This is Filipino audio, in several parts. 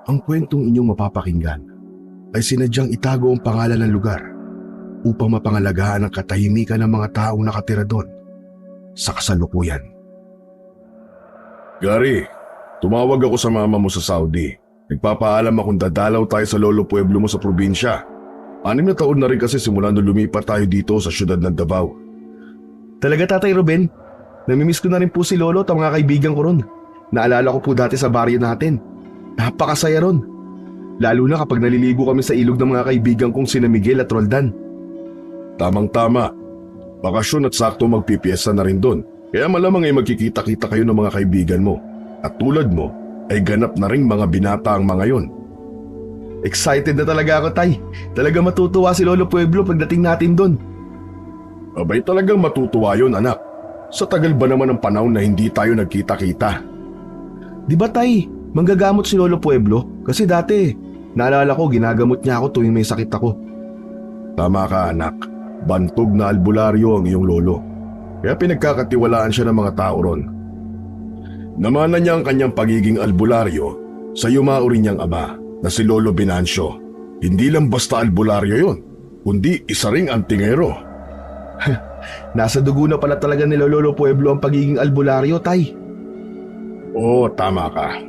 Ang kwentong inyong mapapakinggan ay sinadyang itago ang pangalan ng lugar upang mapangalagaan ang katahimikan ng mga taong nakatira doon sa kasalukuyan. Gary, tumawag ako sa mama mo sa Saudi. Nagpapaalam akong dadalaw tayo sa lolo pueblo mo sa probinsya. 6 na taon na rin kasi simula nung lumipat tayo dito sa syudad ng Davao. Talaga, Tatay Ruben? Namimiss ko na rin po si Lolo at ang mga kaibigan ko ron. Naalala ko po dati sa baryo natin. Napakasaya ron. Lalo na kapag naliligo kami sa ilog ng mga kaibigan kong sina Miguel at Roldan. Tamang-tama. Bakasyon at sakto magpipiesta na rin doon. Kaya malamang ay magkikita-kita kayo ng mga kaibigan mo. At tulad mo, ay ganap na ring mga binata ang mga yon. Excited na talaga ako, Tay. Talaga matutuwa si Lolo Pueblo pagdating natin doon. Abay, talagang matutuwa yun, anak. Sa tagal ba naman ng panahon na hindi tayo nagkita-kita? Di ba, Tay, manggagamot si Lolo Pueblo? Kasi dati, naalala ko ginagamot niya ako tuwing may sakit ako. Tama ka, anak. Bantog na albularyo ang iyong lolo. Kaya pinagkakatiwalaan siya ng mga tao ron. Namana niya ang kanyang pagiging albularyo sa yumao rin niyang ama na si Lolo Binancio. Hindi lang basta albularyo yon, kundi isa ring antingero. Nasa dugo na pala talaga ni Lolo Pueblo ang pagiging albularyo, Tay. Oo, tama ka.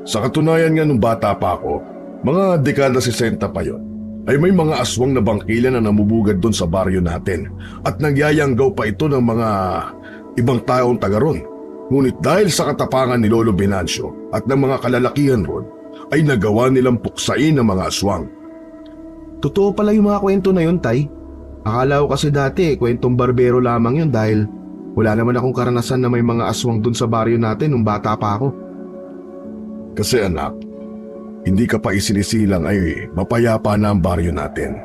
Sa katunayan nga nung bata pa ako, mga dekada 60 pa yon, ay may mga aswang na bangkilan na namubugad doon sa baryo natin at nagyayanggaw pa ito ng mga ibang taong taga ron. Ngunit dahil sa katapangan ni Lolo Binancio at ng mga kalalakihan ron, ay nagawa nilang puksain ang mga aswang. Totoo pala yung mga kwento na yun, Tay. Akala ko kasi dati kwentong barbero lamang yun dahil wala naman akong karanasan na may mga aswang dun sa baryo natin nung bata pa ako. Kasi anak, hindi ka pa isinisilang ay mapayapa na ang baryo natin.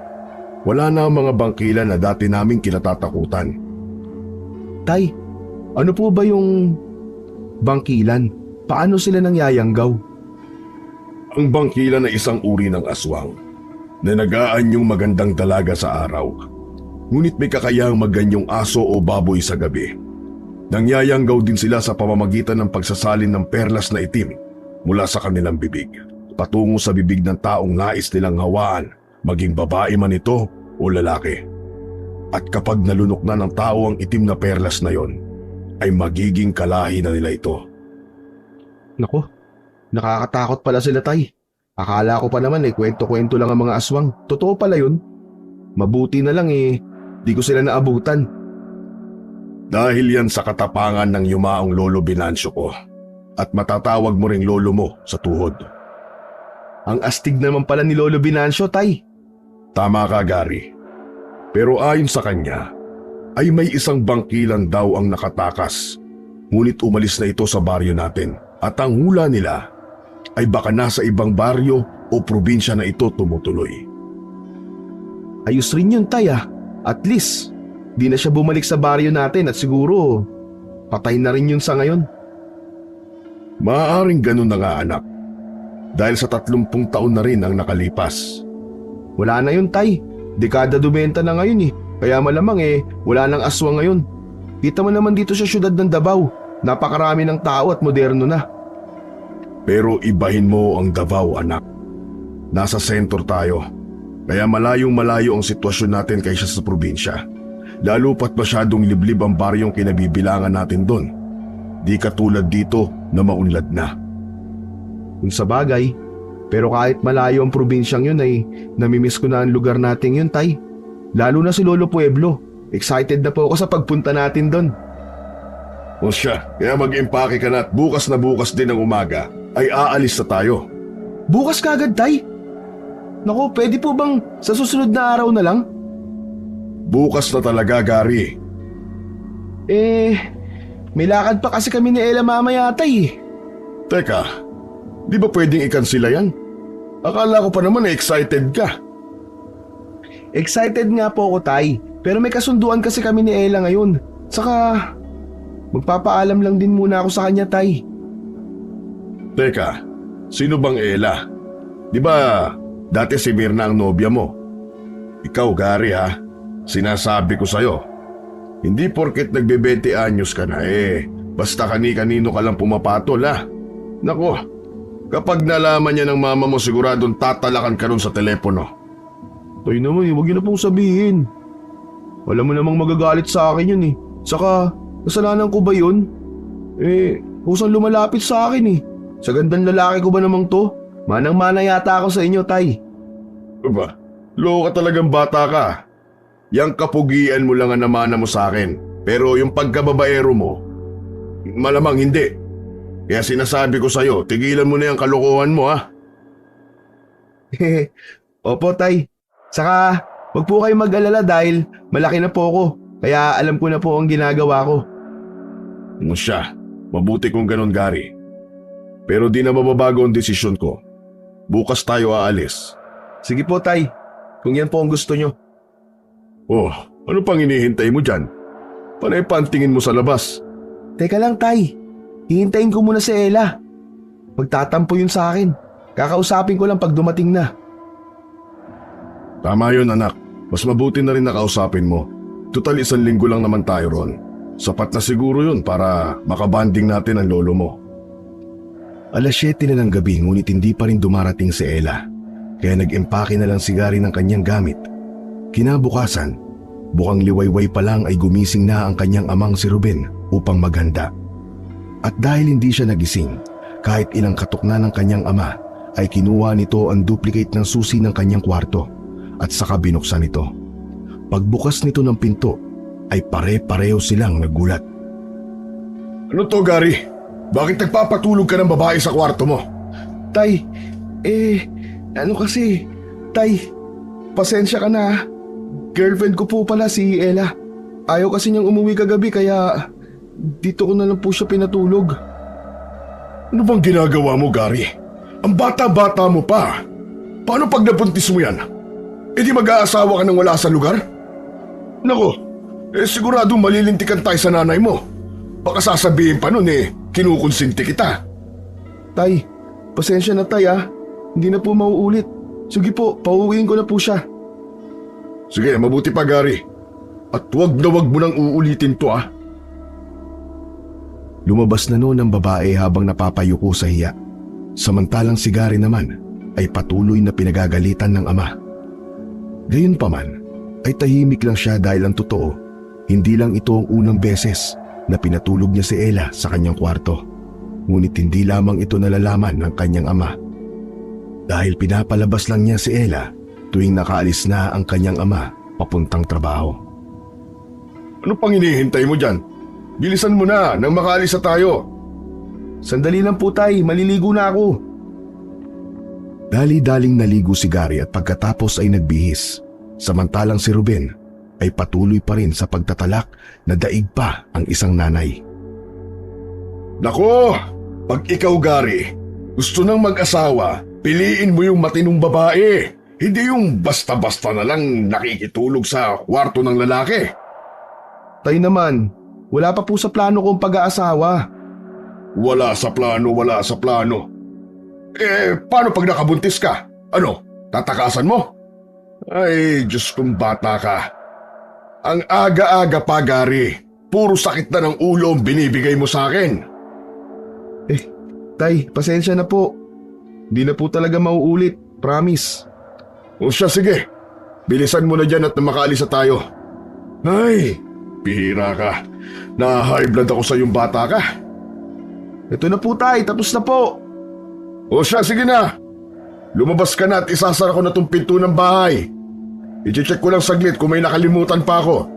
Wala na ang mga bangkilan na dati naming kinatatakutan. Tay, ano po ba yung bangkilan? Paano sila nangyayanggaw? Ang bangkilan ay isang uri ng aswang na nag-aanyong magandang dalaga sa araw. Ngunit may kakayahang maganyong aso o baboy sa gabi. Nangyayanggaw din sila sa pamamagitan ng pagsasalin ng perlas na itim mula sa kanilang bibig, patungo sa bibig ng taong nais nilang hawaan, maging babae man ito o lalaki. At kapag nalunok na ng tao ang itim na perlas na yon, ay magiging kalahi na nila ito. Nako, nakakatakot pala sila, Tay. Akala ko pa naman kwento-kwento lang ang mga aswang. Totoo pala yun. Mabuti na lang di ko sila naabutan. Dahil yan sa katapangan ng yumaong Lolo Binancio ko. At matatawag mo ring lolo mo sa tuhod. Ang astig naman pala ni Lolo Binancio, Tay. Tama ka, Gary. Pero ayon sa kanya, ay may isang bangkilan daw ang nakatakas. Ngunit umalis na ito sa baryo natin. At ang hula nila ay baka nasa ibang baryo o probinsya na ito tumutuloy. Ayos rin yun, Tay. At least, di na siya bumalik sa baryo natin at siguro patay na rin yun sa ngayon. Maaaring ganun na nga, anak. Dahil sa 30 taon na rin ang nakalipas. Wala na yun, Tay. Dekada 20 na ngayon Kaya malamang wala nang aswang ngayon. Kita mo naman dito sa syudad ng Davao. Napakarami ng tao at moderno na. Pero ibahin mo ang Davao, anak. Nasa sentro tayo. Kaya malayong-malayo ang sitwasyon natin kaysa sa probinsya. Lalo pat masyadong liblib ang baryong kinabibilangan natin doon. Di katulad dito na maunlad na. Kung sa bagay, pero kahit malayo ang probinsyang yun ay namimiss ko na ang lugar natin yun, Tay. Lalo na si Lolo Pueblo. Excited na po ako sa pagpunta natin doon. O siya, kaya mag-impake ka na at bukas na bukas din ng umaga ay aalis na tayo. Bukas kagad, Tay? Naku, pwede po bang sa susunod na araw na lang? Bukas na talaga, Gary. May lakad pa kasi kami ni Ella mamaya, Tay. Teka, di ba pwedeng ikansila yan? Akala ko pa naman excited ka. Excited nga po ako, Tay. Pero may kasunduan kasi kami ni Ella ngayon. Saka, magpapaalam lang din muna ako sa kanya, Tay. Teka, sino bang Ella? Di ba dati si Mirna ang nobya mo? Ikaw, Gary, ha? Sinasabi ko sa'yo, hindi porket nagbe-20 anyos ka na basta kani-kanino ka lang pumapatol, ha? Nako, Kapag nalaman niya ng mama mo, siguradong tatalakan ka ron sa telepono. Tay naman huwag yun na pong sabihin. Alam mo namang magagalit sa akin yun eh. Saka, kasalanan ko ba yun? Kusang lumalapit sa akin eh. Sa gandang lalaki ko ba namang to? Manang-mana yata ako sa inyo, Tay. Ba? Loko ka talagang bata ka. Yang kapugian mo lang ang namana mo sa akin. Pero yung pagkababaero mo, malamang hindi. Kaya sinasabi ko sa'yo, tigilan mo na yung kalokohan mo ha. Opo, Tay. Saka, wag po kayo mag-alala dahil malaki na po ako. Kaya alam ko na po ang ginagawa ko. Ano siya? Mabuti kung ganon, Gary. Pero di na mababago ang desisyon ko. Bukas tayo aalis. Sige po, Tay. Kung yan po ang gusto nyo. Oh, ano pang hinihintay mo dyan? Panay pa ang tingin mo sa labas. Teka lang, Tay. Hihintayin ko muna si Ella. Magtatampo yun sa akin. Kakausapin ko lang pag dumating na. Tama yun, anak. Mas mabuti na rin nakausapin mo. Total 1 linggo lang naman tayo ron. Sapat na siguro yun para makabanding natin ang lolo mo. 7:00 na ng gabi ngunit hindi pa rin dumarating si Ella. Kaya nag-empake na lang si Gary ng kanyang gamit. Kinabukasan, bukang liwayway pa lang ay gumising na ang kanyang amang si Ruben upang maghanda. At dahil hindi siya nagising, kahit ilang katok na ng kanyang ama, ay kinuha nito ang duplicate ng susi ng kanyang kwarto at saka binuksan ito. Pagbukas nito ng pinto, ay pare-pareho silang nagulat. Ano to, Gary? Bakit nagpapatulog ka ng babae sa kwarto mo? Tay, Tay, pasensya ka na. Girlfriend ko po pala si Ella. Ayaw kasi niyang umuwi kagabi kaya dito ko na lang po siya pinatulog. Ano bang ginagawa mo, Gary? Ang bata-bata mo pa. Paano pag nabuntis mo yan? E di mag-aasawa ka nang wala sa lugar? Nako, sigurado malilintikan tayo sa nanay mo. Baka sasabihin pa nun kinukonsinti kita. Tay, pasensya na tay ah. Hindi na po mauulit. Sige po, pauwiin ko na po siya. Sige, mabuti pa, Gary. At wag na wag mo nang uulitin to ah. Lumabas na noon ang babae habang napapayuko sa hiya. Samantalang si Gary naman ay patuloy na pinagagalitan ng ama. Gayunpaman ay tahimik lang siya dahil ang totoo, hindi lang ito ang unang beses na pinatulog niya si Ella sa kanyang kwarto. Ngunit hindi lamang ito nalalaman ng kanyang ama. Dahil pinapalabas lang niya si Ella tuwing nakaalis na ang kanyang ama papuntang trabaho. Ano pang hinihintay mo dyan? Bilisan mo na nang makaalis na tayo. Sandali lang po tay, maliligo na ako. Dali-daling naligo si Gary at pagkatapos ay nagbihis. Samantalang si Ruben ay patuloy pa rin sa pagtatalak na daig pa ang isang nanay. Nako, pag ikaw Gary, gusto nang mag-asawa, piliin mo yung matinong babae. Hindi yung basta-basta na lang nakikitulog sa kwarto ng lalaki. Tay naman, wala pa po sa plano kong pag-aasawa. Wala sa plano. Paano pag nakabuntis ka? Ano, tatakasan mo? Ay, Diyos kong bata ka. Ang aga-aga pa, Gary. Puro sakit na ng ulo ang binibigay mo sa akin. Tay, pasensya na po. Hindi na po talaga mauulit, promise. O siya, sige. Bilisan mo na dyan at makaalis na tayo. Ay, bihira ka. Na-high blood ako sa iyong bata ka. Ito na po tay, tapos na po. O siya, sige na. Lumabas ka na at isasara ko na tong pinto ng bahay. I-check ko lang saglit kung may nakalimutan pa ako.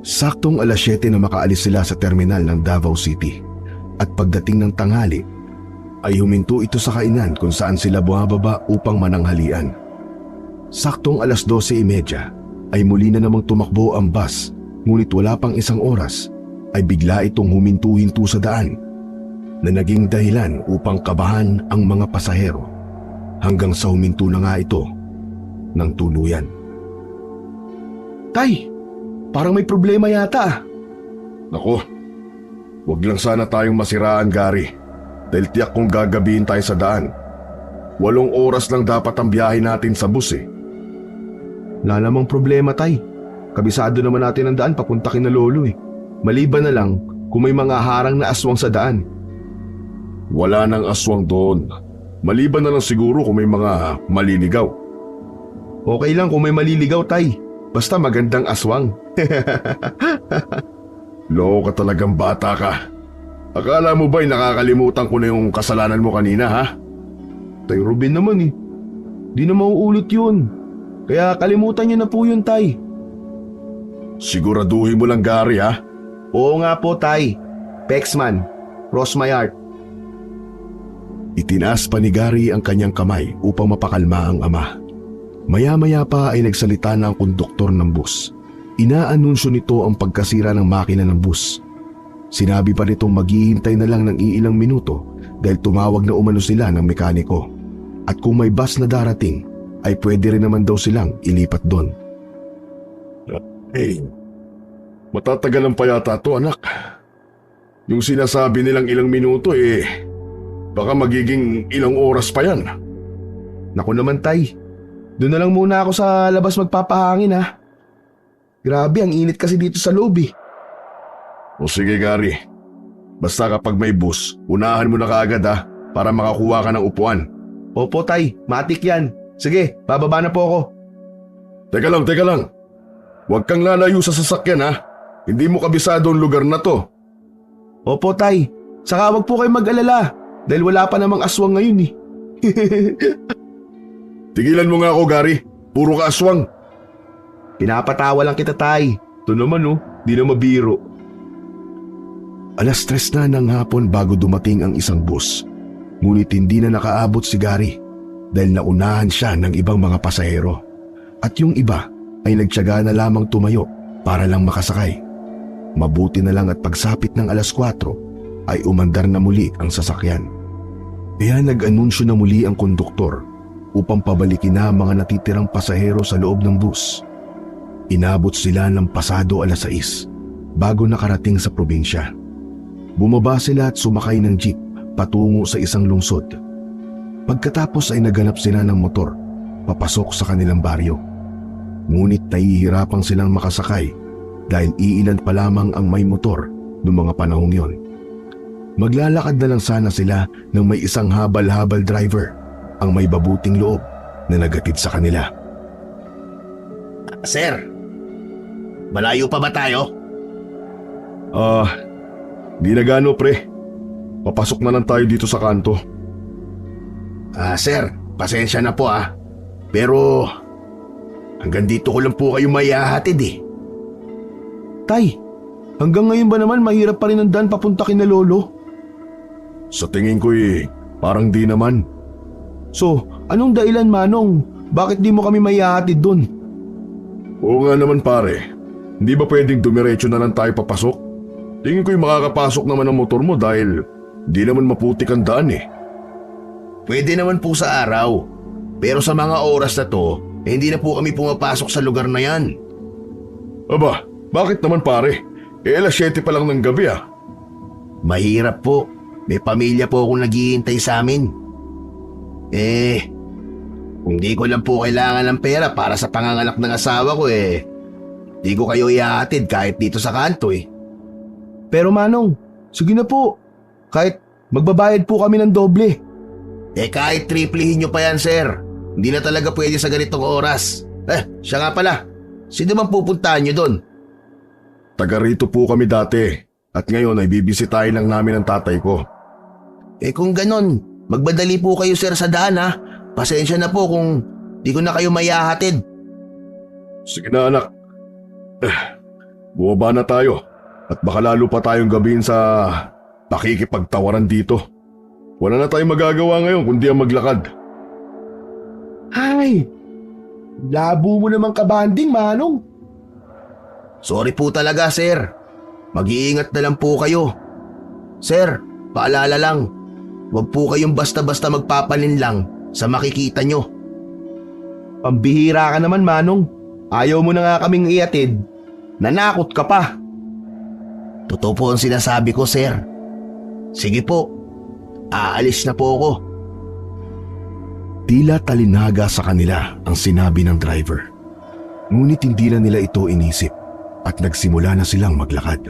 Saktong 7:00 na makaalis sila sa terminal ng Davao City. At pagdating ng tanghali, ay huminto ito sa kainan kung saan sila bumababa upang mananghalian. Saktong 12:30 ay muli na namang tumakbo ang bus, ngunit wala pang isang oras ay bigla itong huminto-hinto sa daan na naging dahilan upang kabahan ang mga pasahero hanggang sa huminto na nga ito ng tuluyan. Tay, parang may problema yata. Naku, wag lang sana tayong masiraan, Gary. Dahil tiyak kong gagabihin tayo sa daan. 8 oras lang dapat ang biyahe natin sa bus Wala namang problema, tay. Kabisado naman natin ang daan papunta kina lolo Maliban na lang kung may mga harang na aswang sa daan. Wala nang aswang doon. Maliban na lang siguro kung may mga maliligaw. Okay lang kung may maliligaw, Tay. Basta magandang aswang. Loko ka talagang bata ka. Akala mo ba'y nakakalimutan ko na yung kasalanan mo kanina, ha? Tay Ruben naman eh. Di na mauulit yun. Kaya kalimutan niyo na po yun, Tay. Siguraduhin mo lang, Gary, ha? Oo nga po, Tay. Pexman, cross my heart. Itinaas pa ni Gary ang kanyang kamay upang mapakalma ang ama. Maya-maya pa ay nagsalita na ang konduktor ng bus. Inaanunsyo nito ang pagkasira ng makina ng bus. Sinabi pa nitong maghihintay na lang ng iilang minuto dahil tumawag na umano sila ng mekaniko. At kung may bus na darating, ay pwede rin naman daw silang ilipat doon. Hey, matatagalan pa yata to, anak. Yung sinasabi nilang ilang minuto baka magiging ilang oras pa yan. Naku naman, Tay. Doon na lang muna ako sa labas magpapahangin, ha. Grabe, ang init kasi dito sa loob eh. O sige, Gary. Basta kapag may bus, unahan mo na kaagad, ha, para makakuha ka ng upuan. Opo, Tay. Matik yan. Sige, bababa na po ako. Teka lang. Huwag kang lalayo sa sasakyan, ha. Hindi mo kabisado ang lugar na to. Opo, Tay. Saka wag po kayong mag-alala dahil wala pa namang aswang ngayon eh. Tigilan mo nga ako, Gary. Puro ka aswang. Pinapatawa lang kita, Tay. Ito naman di na mabiro. 3:00 na ng hapon bago dumating ang isang bus. Ngunit hindi na nakaabot si Gary dahil naunahan siya ng ibang mga pasahero. At yung iba ay nagtiyaga na lamang tumayo para lang makasakay. Mabuti na lang at pagsapit ng 4:00 ay umandar na muli ang sasakyan. Kaya nag-anunsyo na muli ang konduktor upang pabalikin na ang mga natitirang pasahero sa loob ng bus. Inabot sila ng pasado 6:00 bago nakarating sa probinsya. Bumaba sila at sumakay ng jeep patungo sa isang lungsod. Pagkatapos ay naghanap sila ng motor papasok sa kanilang baryo. Ngunit nahihirapang silang makasakay dahil iilan pa lamang ang may motor noong mga panahong yon. Maglalakad na lang sana sila nang may isang habal-habal driver ang may babuting loob na nagatid sa kanila. Sir, malayo pa ba tayo? Di na gano, pre. Papasok na lang tayo dito sa kanto. Sir, pasensya na po Pero hanggang dito ko lang po kayo maihahatid eh. Tay, hanggang ngayon ba naman mahirap pa rin ang daan papunta kina Lolo? Sa tingin ko parang di naman. So, anong dahilan, Manong? Bakit di mo kami maihahatid dun? Oo nga naman, pare. Hindi ba pwedeng dumiretso na lang tayo papasok? Tingin ko'y makakapasok naman ang motor mo dahil di naman maputik ang daan eh. Pwede naman po sa araw. Pero sa mga oras na to, hindi na po kami pumapasok sa lugar na yan. Aba, bakit naman, pare? 7:00 pa lang ng gabi Mahirap po. May pamilya po akong naghihintay sa amin. Kung di ko lang po kailangan ng pera para sa panganganak ng asawa ko di ko kayo ihahatid kahit dito sa kanto Pero Manong, sige na po. Kahit magbabayad po kami ng doble. Kahit triplehin nyo pa yan, sir. Hindi na talaga pwede sa ganitong oras. Siya nga pala. Sino bang pupuntahan nyo doon? Taga rito po kami dati at ngayon ay bibisitahin lang namin ang tatay ko. Kung ganon, magbadali po kayo, sir, sa daan Pasensya na po kung di ko na kayo maihahatid. Sige na, anak. Bumaba na tayo at baka lalo pa tayong gabihin sa pakikipagtawaran dito. Wala na tayong magagawa ngayon kundi ang maglakad. Ay, labo mo naman kabanding, Manong. Sorry po talaga, sir. Mag-iingat na lang po kayo. Sir, paalala lang. Huwag po kayong basta-basta magpapalinlang sa makikita nyo. Pambihira ka naman, Manong. Ayaw mo na nga kaming iatid. Nanakot ka pa. Totoo po ang sinasabi ko, sir. Sige po, aalis na po ako. Tila talinaga sa kanila ang sinabi ng driver. Ngunit hindi na nila ito inisip at nagsimula na silang maglakad.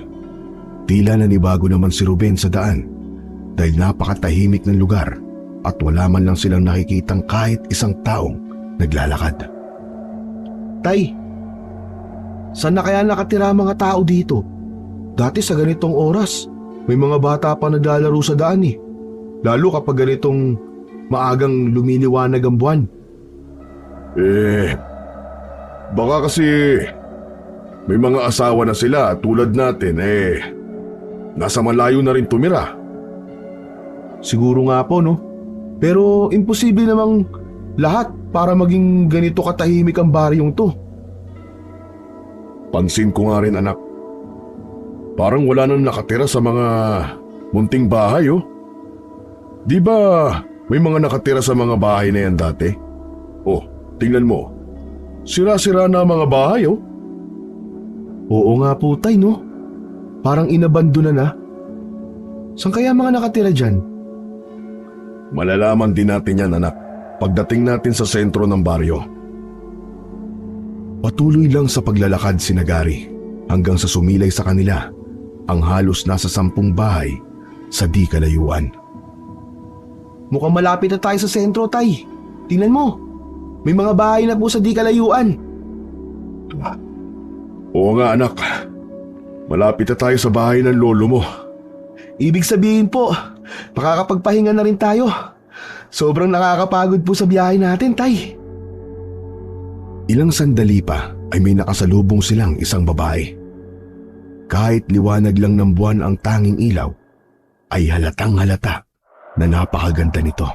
Tila nanibago naman si Ruben sa daan dahil napakatahimik ng lugar at wala man lang silang nakikitang kahit isang taong naglalakad. Tay, saan na kaya nakatira ang mga tao dito? Dati sa ganitong oras, may mga bata pa naglalaro sa daan eh. Lalo kapag ganitong maagang lumiliwanag ang buwan. Baka kasi may mga asawa na sila tulad natin nasa malayo na rin tumira. Siguro nga po, no? Pero imposible namang lahat para maging ganito katahimik ang baryong to. Pansin ko nga rin, anak. Parang wala nang nakatira sa mga munting bahay, oh. Di ba may mga nakatira sa mga bahay na yan dati? Oh, tingnan mo. Sira-sira na ang mga bahay, oh. Oo nga po, tay, no? Parang inabandona na. Saan kaya mga nakatira dyan? Malalaman din natin yan, anak, pagdating natin sa sentro ng baryo. Patuloy lang sa paglalakad si Gary hanggang sa sumilay sa kanila ang halos nasa 10 bahay sa di kalayuan. Mukhang malapit na tayo sa sentro, tay. Tingnan mo, may mga bahay na po sa di kalayuan. Oo nga, anak. Malapit na tayo sa bahay ng lolo mo. Ibig sabihin po, makakapagpahinga na rin tayo. Sobrang nakakapagod po sa biyahe natin, tay. Ilang sandali pa ay may nakasalubong silang isang babae. Kahit liwanag lang ng buwan ang tanging ilaw, ay halatang halata na napakaganda nito.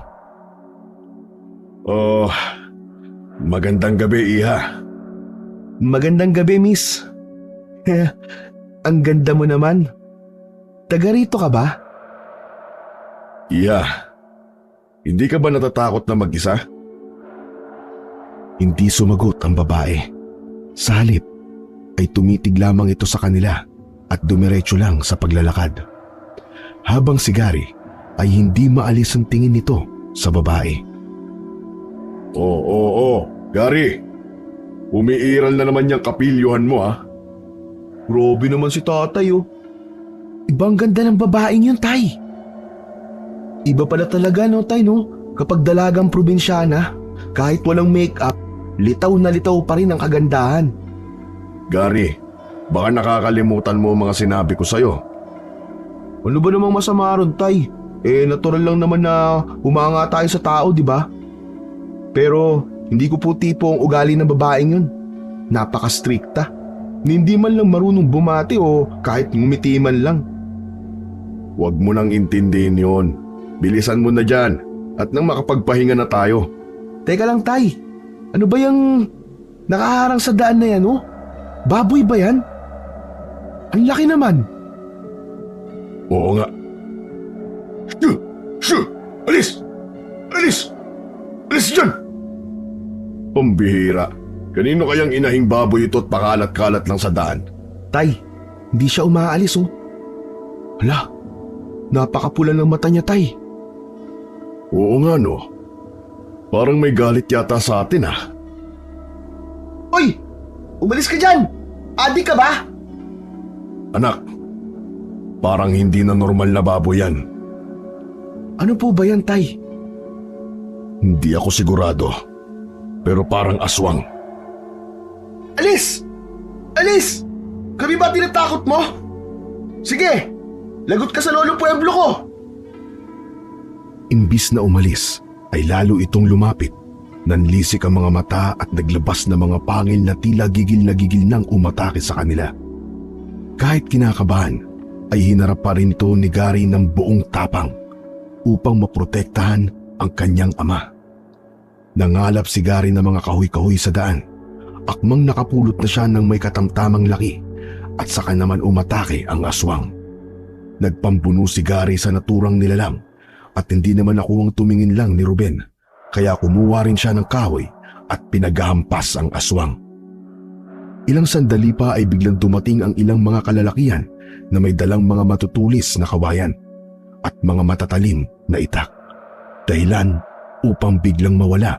Oh, magandang gabi, Iha. Magandang gabi, miss. Ang ganda mo naman. Taga rito ka ba? Iha, hindi ka ba natatakot na mag-isa? Hindi sumagot ang babae. Sa halip ay tumitig lamang ito sa kanila at dumiretso lang sa paglalakad. Habang si Gary ay hindi maalis ang tingin nito sa babae. Oo, Gary. Umiiral na naman yung kapilyuhan mo, ha? Grabe naman si tatay, oh. Ibang ganda ng babaeng yun, tay. Iba pala talaga, no, tay, no? Kapag dalagang probinsyana, kahit walang make-up, litaw na litaw pa rin ang kagandahan. Gary, baka nakakalimutan mo ang mga sinabi ko sa'yo. Ano ba namang masama ron, tay? Natural lang naman na humanga tayo sa tao, di ba? Pero hindi ko po tipo ang ugali ng babaeng yun. Napaka-strikta. Hindi man lang marunong bumati o kahit ngumiti man lang. Huwag mo nang intindihin yon. Bilisan mo na dyan at nang makapagpahinga na tayo. Teka lang, tay. Ano ba yung nakaharang sa daan na yan, oh? Baboy ba yan? Ang laki naman. Oo nga. Shoo! Alis! Alis! Alis dyan! Pambihira. Kanino kayang inahing baboy ito at pakalat-kalat lang sa daan? Tay, hindi siya umaalis, oh. Hala, napakapula ng mata niya, tay. Oo nga, no. Parang may galit yata sa atin, ah. Uy! Umalis ka dyan! Adik ka ba? Anak, parang hindi na normal na baboy yan. Ano po ba yan, tay? Hindi ako sigurado. Pero parang aswang. Alis! Alis! Kami ba tinatakot mo? Sige, lagot ka sa lolo pueblo ko! Imbis na umalis, ay lalo itong lumapit. Nanlisik ang mga mata at naglabas na mga pangil na tila gigil na gigil nang umatake sa kanila. Kahit kinakabahan, ay hinarap pa rin ito ni Gary ng buong tapang upang maprotektahan ang kanyang ama. Nangalap si Gary ng mga kahoy-kahoy sa daan. Akmang nakapulot na siya ng may katamtamang laki at saka naman umatake ang aswang. Nagpambuno si Gary sa naturang nilalang at hindi naman nakuwang tumingin lang ni Ruben, kaya kumuha rin siya ng kahoy at pinaghahampas ang aswang. Ilang sandali pa ay biglang dumating ang ilang mga kalalakihan na may dalang mga matutulis na kawayan at mga matatalim na itak. Dahilan upang biglang mawala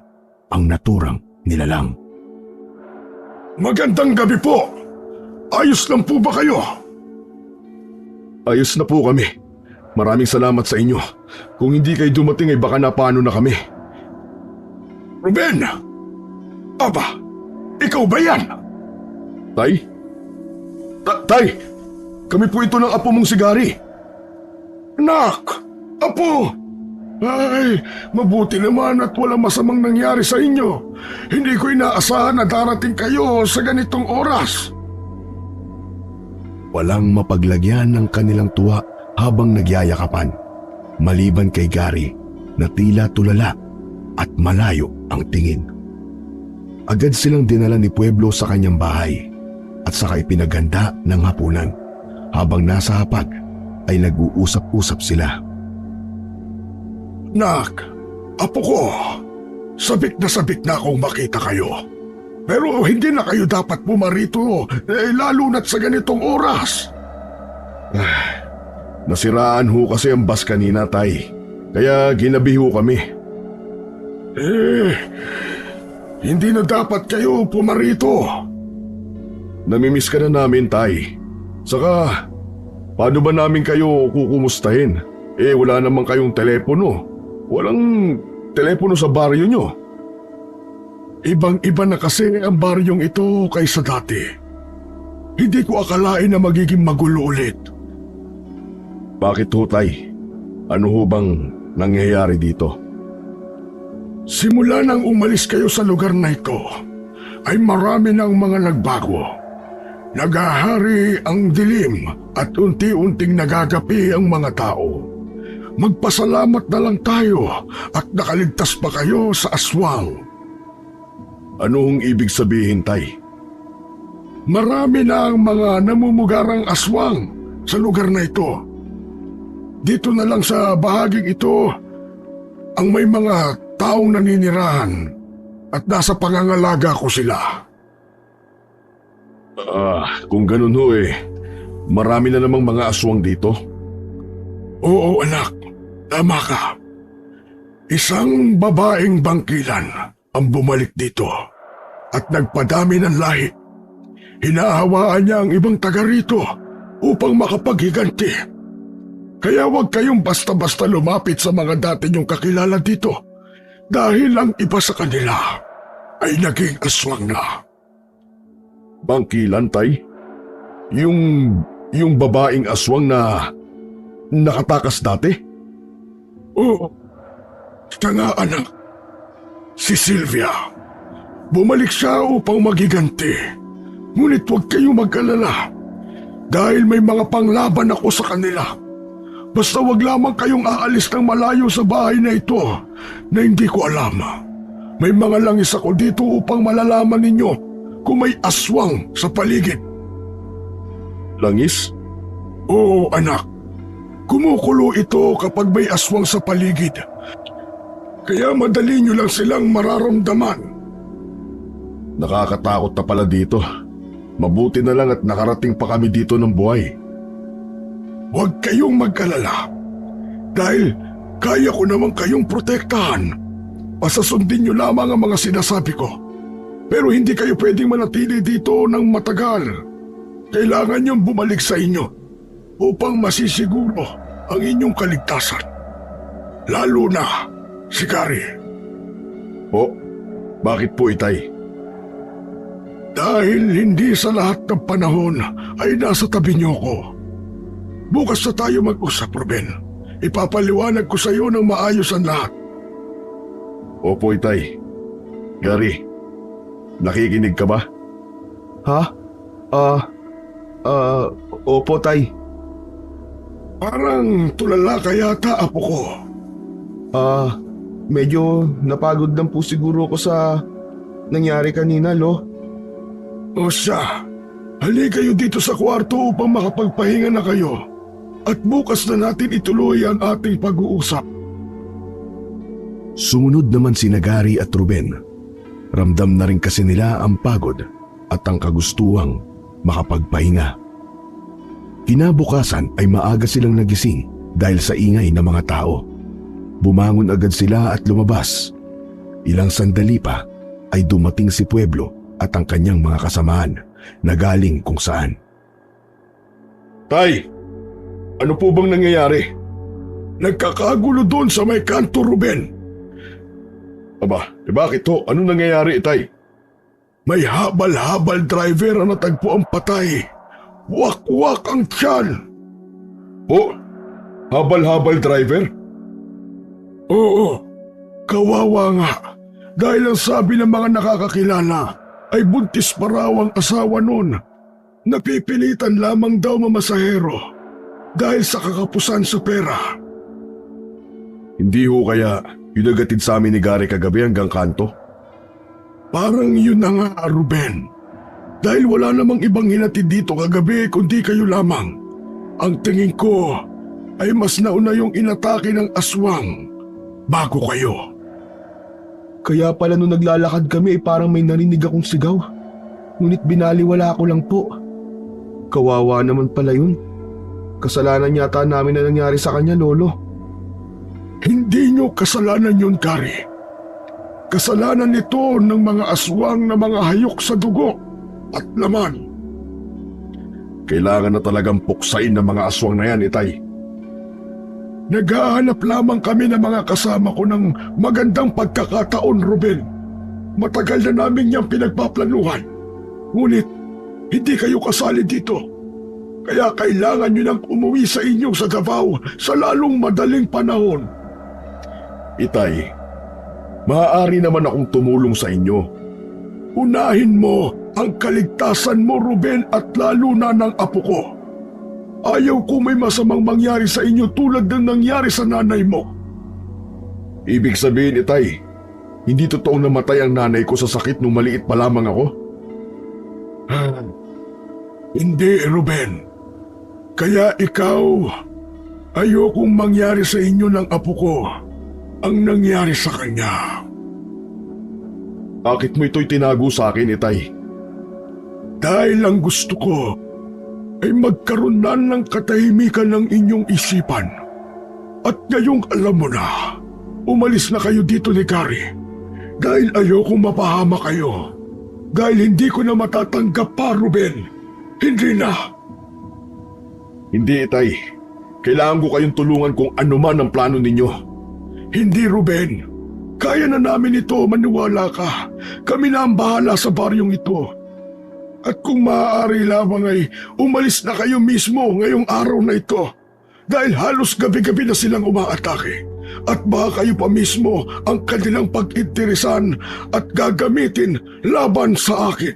ang naturang nilalang. Magandang gabi po! Ayos lang po ba kayo? Ayos na po kami. Maraming salamat sa inyo. Kung hindi kayo dumating ay baka napano na kami. Ruben! Aba, ikaw ba yan? Tay? Tay! Kami po ito ng apo mong si Gary. Nak! Apo! Ay, mabuti naman at walang masamang nangyari sa inyo. Hindi ko inaasahan na darating kayo sa ganitong oras. Walang mapaglagyan ng kanilang tuwa habang nagyayakapan, maliban kay Gary na tila tulala at malayo ang tingin. Agad silang dinala ni Pueblo sa kanyang bahay at saka ipinaganda ng hapunan. Habang nasa hapag ay nag-uusap-usap sila. Nak, apo ko, sabik na akong makita kayo. Pero hindi na kayo dapat pumarito, lalo na't sa ganitong oras. Nasiraan ho kasi ang bus kanina, Tay. Kaya ginabi ho kami. Hindi na dapat kayo pumarito. Namimiss ka na namin, Tay. Saka, paano ba namin kayo kukumustahin? Wala naman kayong telepono. Walang telepono sa baryo nyo. Ibang-iba na kasi ang baryong ito kaysa dati. Hindi ko akalain na magiging magulo ulit. Bakit ho, Tay? Ano ho bang nangyayari dito? Simula nang umalis kayo sa lugar na ito, ay marami ng mga nagbago. Nagahari ang dilim at unti-unting nagagapi ang mga tao. Magpasalamat na lang tayo at nakaligtas pa kayo sa aswang. Ano hong ibig sabihin, Tay? Marami na ang mga namumugarang aswang sa lugar na ito. Dito na lang sa bahaging ito ang may mga taong naninirahan at nasa pangangalaga ko sila. Kung ganun ho marami na namang mga aswang dito. Oo anak, tama ka. Isang babaeng bangkilan ang bumalik dito at nagpadami ng lahi. Hinahawaan niya ang ibang taga rito upang makapaghiganti. Kaya huwag kayong basta-basta lumapit sa mga dati niyong kakilala dito dahil ang iba sa kanila ay naging aswang na. Bangkilan, Tay? Yung babaeng aswang na nakatakas dati? Oo, siya nga anak. Si Sylvia. Bumalik siya upang magiganti. Ngunit huwag kayong mag-alala dahil may mga panglaban ako sa kanila. Basta wag lamang kayong aalis ng malayo sa bahay na ito na hindi ko alam. May mga langis ako dito upang malalaman ninyo kung may aswang sa paligid. Langis? Oo anak, kumukulo ito kapag may aswang sa paligid. Kaya madali nyo lang silang mararamdaman. Nakakatakot na pala dito. Mabuti na lang at nakarating pa kami dito ng buhay. Huwag kayong mag-alala dahil kaya ko naman kayong protektahan. Pasasundin nyo lamang ang mga sinasabi ko. Pero hindi kayo pwedeng manatili dito ng matagal. Kailangan nyong bumalik sa inyo upang masisiguro ang inyong kaligtasan. Lalo na si Gary. Bakit po, Itay? Dahil hindi sa lahat ng panahon ay nasa tabi niyo ko. Bukas na tayo mag-usap, Ruben. Ipapaliwanag ko sa iyo ng maayos ang lahat. Opo, Itay. Gary, nakikinig ka ba? Ha? Opo, Tay. Parang tulala ka yata, apo ko. Medyo napagod lang po siguro ko sa nangyari kanina, Lo. O siya, halika kayo dito sa kwarto upang makapagpahinga na kayo. At bukas na natin ituloy ang ating pag-uusap. Sumunod naman si Gary at Ruben. Ramdam na rin kasi nila ang pagod at ang kagustuhang makapagpahinga. Kinabukasan ay maaga silang nagising dahil sa ingay ng mga tao. Bumangon agad sila at lumabas. Ilang sandali pa ay dumating si Pueblo at ang kanyang mga kasamaan na galing kung saan. Tay, ano po bang nangyayari? Nagkakagulo doon sa may kanto, Ruben. Aba, bakit ho? Anong nangyayari, Itay? May habal-habal driver ang natagpo ang patay. Wak-wak ang tiyan. Po? Habal-habal driver? Oo, kawawa nga. Dahil ang sabi ng mga nakakakilala ay buntis pa raw ang asawa nun. Napipilitan lamang daw mamasahero dahil sa kakapusan sa pera. Hindi ho kaya yung nagatid sa amin ni Gary kagabi hanggang kanto? Parang yun na nga, Ruben. Dahil wala namang ibang hinatid dito kagabi kundi kayo lamang. Ang tingin ko ay mas nauna yung inatake ng aswang bago kayo. Kaya pala nung naglalakad kami parang may narinig akong sigaw. Ngunit binaliwala ko lang po. Kawawa naman pala yun. Kasalanan yata namin na nangyari sa kanya, Lolo. Hindi nyo kasalanan yun, Gary. Kasalanan nito ng mga aswang na mga hayok sa dugo at laman. Kailangan na talagang puksain ng mga aswang na yan, Itay. Naghahanap lamang kami ng mga kasama ko ng magandang pagkakataon, Ruben. Matagal na namin niyang pinagpaplanuhan. Ngunit, hindi kayo kasali dito. Kaya kailangan niyo nang umuwi sa inyo sa Davao sa lalong madaling panahon. Itay, maaari naman akong tumulong sa inyo. Unahin mo ang kaligtasan mo, Ruben, at lalo na ng apo ko. Ayaw ko may masamang mangyari sa inyo tulad ng nangyari sa nanay mo. Ibig sabihin, Itay, hindi totoong namatay ang nanay ko sa sakit nung maliit pa lamang ako? Hindi, Ruben. Kaya ikaw, ayokong mangyari sa inyo ng apo ko ang nangyari sa kanya. Bakit mo ito'y tinago sa akin, Itay? Dahil ang gusto ko ay magkaroon na ng katahimikan ng inyong isipan. At ngayong alam mo na, umalis na kayo dito ni Gary. Dahil ayokong mapahama kayo. Dahil hindi ko na matatanggap pa, Ruben. Hindi na. Hindi, Itay. Kailangan ko kayong tulungan kung ano man ang plano ninyo. Hindi, Ruben. Kaya na namin ito, maniwala ka. Kami na ang bahala sa baryong ito. At kung maaari lamang ay umalis na kayo mismo ngayong araw na ito. Dahil halos gabi-gabi na silang umaatake. At baka kayo pa mismo ang kanilang pag-interesan at gagamitin laban sa akin.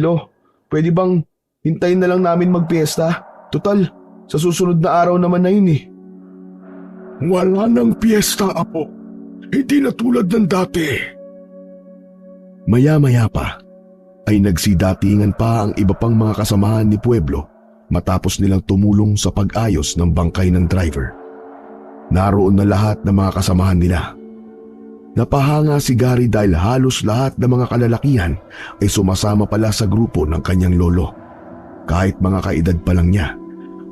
Lo, pwede bang hintayin na lang namin magpiesta? Total, sa susunod na araw naman na yun eh. Wala nang piyesta, apo. Hindi na tulad ng dati. Maya-maya pa ay nagsidatingan pa ang iba pang mga kasamahan ni Pueblo matapos nilang tumulong sa pag-ayos ng bangkay ng driver. Naroon na lahat ng mga kasamahan nila. Napahanga si Gary dahil halos lahat ng mga kalalakihan ay sumasama pala sa grupo ng kanyang lolo. Kahit mga kaedad pa lang niya,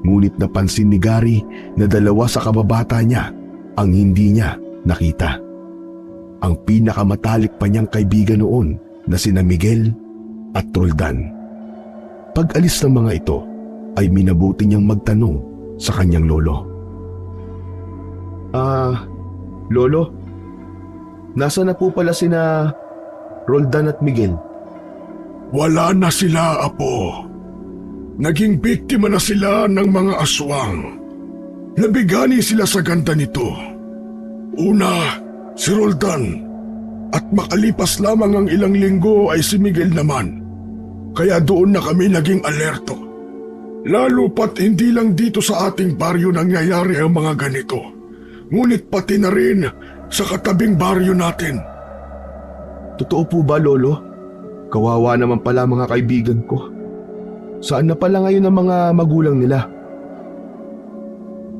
ngunit napansin ni Gary na dalawa sa kababata niya ang hindi niya nakita. Ang pinakamatalik pa niyang kaibigan noon na sina Miguel at Roldan. Pag-alis ng mga ito ay minabuti niyang magtanong sa kanyang lolo. Lolo, nasa na po pala sina Roldan at Miguel? Wala na sila, apo. Naging biktima na sila ng mga aswang. Nabigani sila sa ganda nito. Una, si Roldan. At makalipas lamang ang ilang linggo ay si Miguel naman. Kaya doon na kami naging alerto. Lalo pat hindi lang dito sa ating baryo nangyayari ang mga ganito. Ngunit pati na rin sa katabing baryo natin. Totoo po ba, Lolo? Kawawa naman pala mga kaibigan ko. Saan na pala ngayon ang mga magulang nila?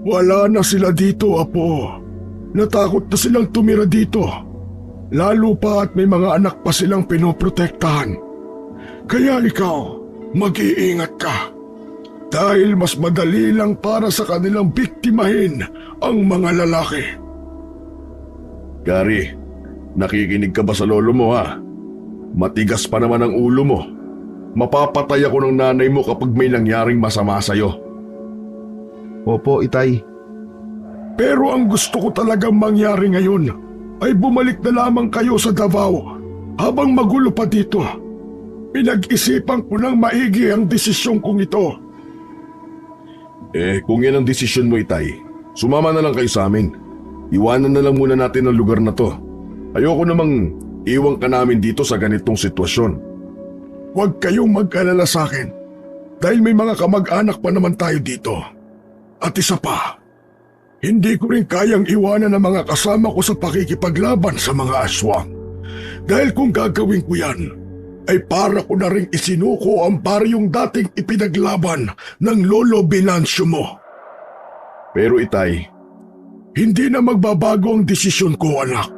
Wala na sila dito, apo. Natakot na silang tumira dito. Lalo pa at may mga anak pa silang pinoprotektahan. Kaya ikaw, mag-iingat ka. Dahil mas madali lang para sa kanilang biktimahin ang mga lalaki. Gary, nakikinig ka ba sa lolo mo ha? Matigas pa naman ang ulo mo. Mapapatay ako ng nanay mo kapag may nangyaring masama sa'yo. Opo, Itay. Pero ang gusto ko talagang mangyari ngayon ay bumalik na lamang kayo sa Davao habang magulo pa dito. Pinag-isipan ko ng maigi ang desisyon kong ito. Kung yan ang desisyon mo, Itay, sumama na lang kayo sa amin. Iwanan na lang muna natin ang lugar na to. Ayoko namang iwan ka namin dito sa ganitong sitwasyon. Huwag kayong mag-alala sa akin dahil may mga kamag-anak pa naman tayo dito. At isa pa, hindi ko rin kayang iwanan ang mga kasama ko sa pakikipaglaban sa mga aswang. Dahil kung gagawin ko yan, ay para ko na rin isinuko ang baryong dating ipinaglaban ng Lolo Venancio mo. Pero Itay, Hindi na magbabago ang desisyon ko, anak.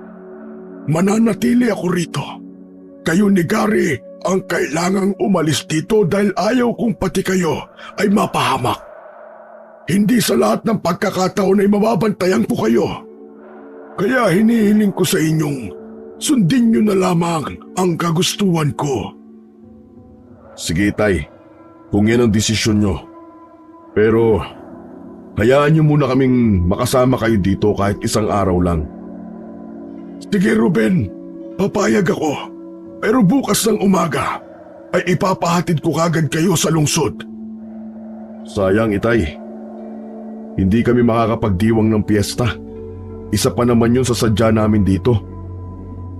Mananatili ako rito. Kayo ni Gary ang kailangang umalis dito dahil ayaw kong pati kayo ay mapahamak. Hindi sa lahat ng pagkakataon ay mababantayan ko kayo. Kaya hinihiling ko sa inyong sundin nyo na lamang ang kagustuhan ko. sige Itay, kung yan ang desisyon nyo. Pero hayaan nyo muna kaming makasama kayo dito kahit isang araw lang. Sige Ruben, papayag ako. Pero bukas ng umaga ay ipapahatid ko kagad kayo sa lungsod. Sayang Itay, hindi kami makakapagdiwang ng piyesta. Isa pa naman yun sa sadya namin dito.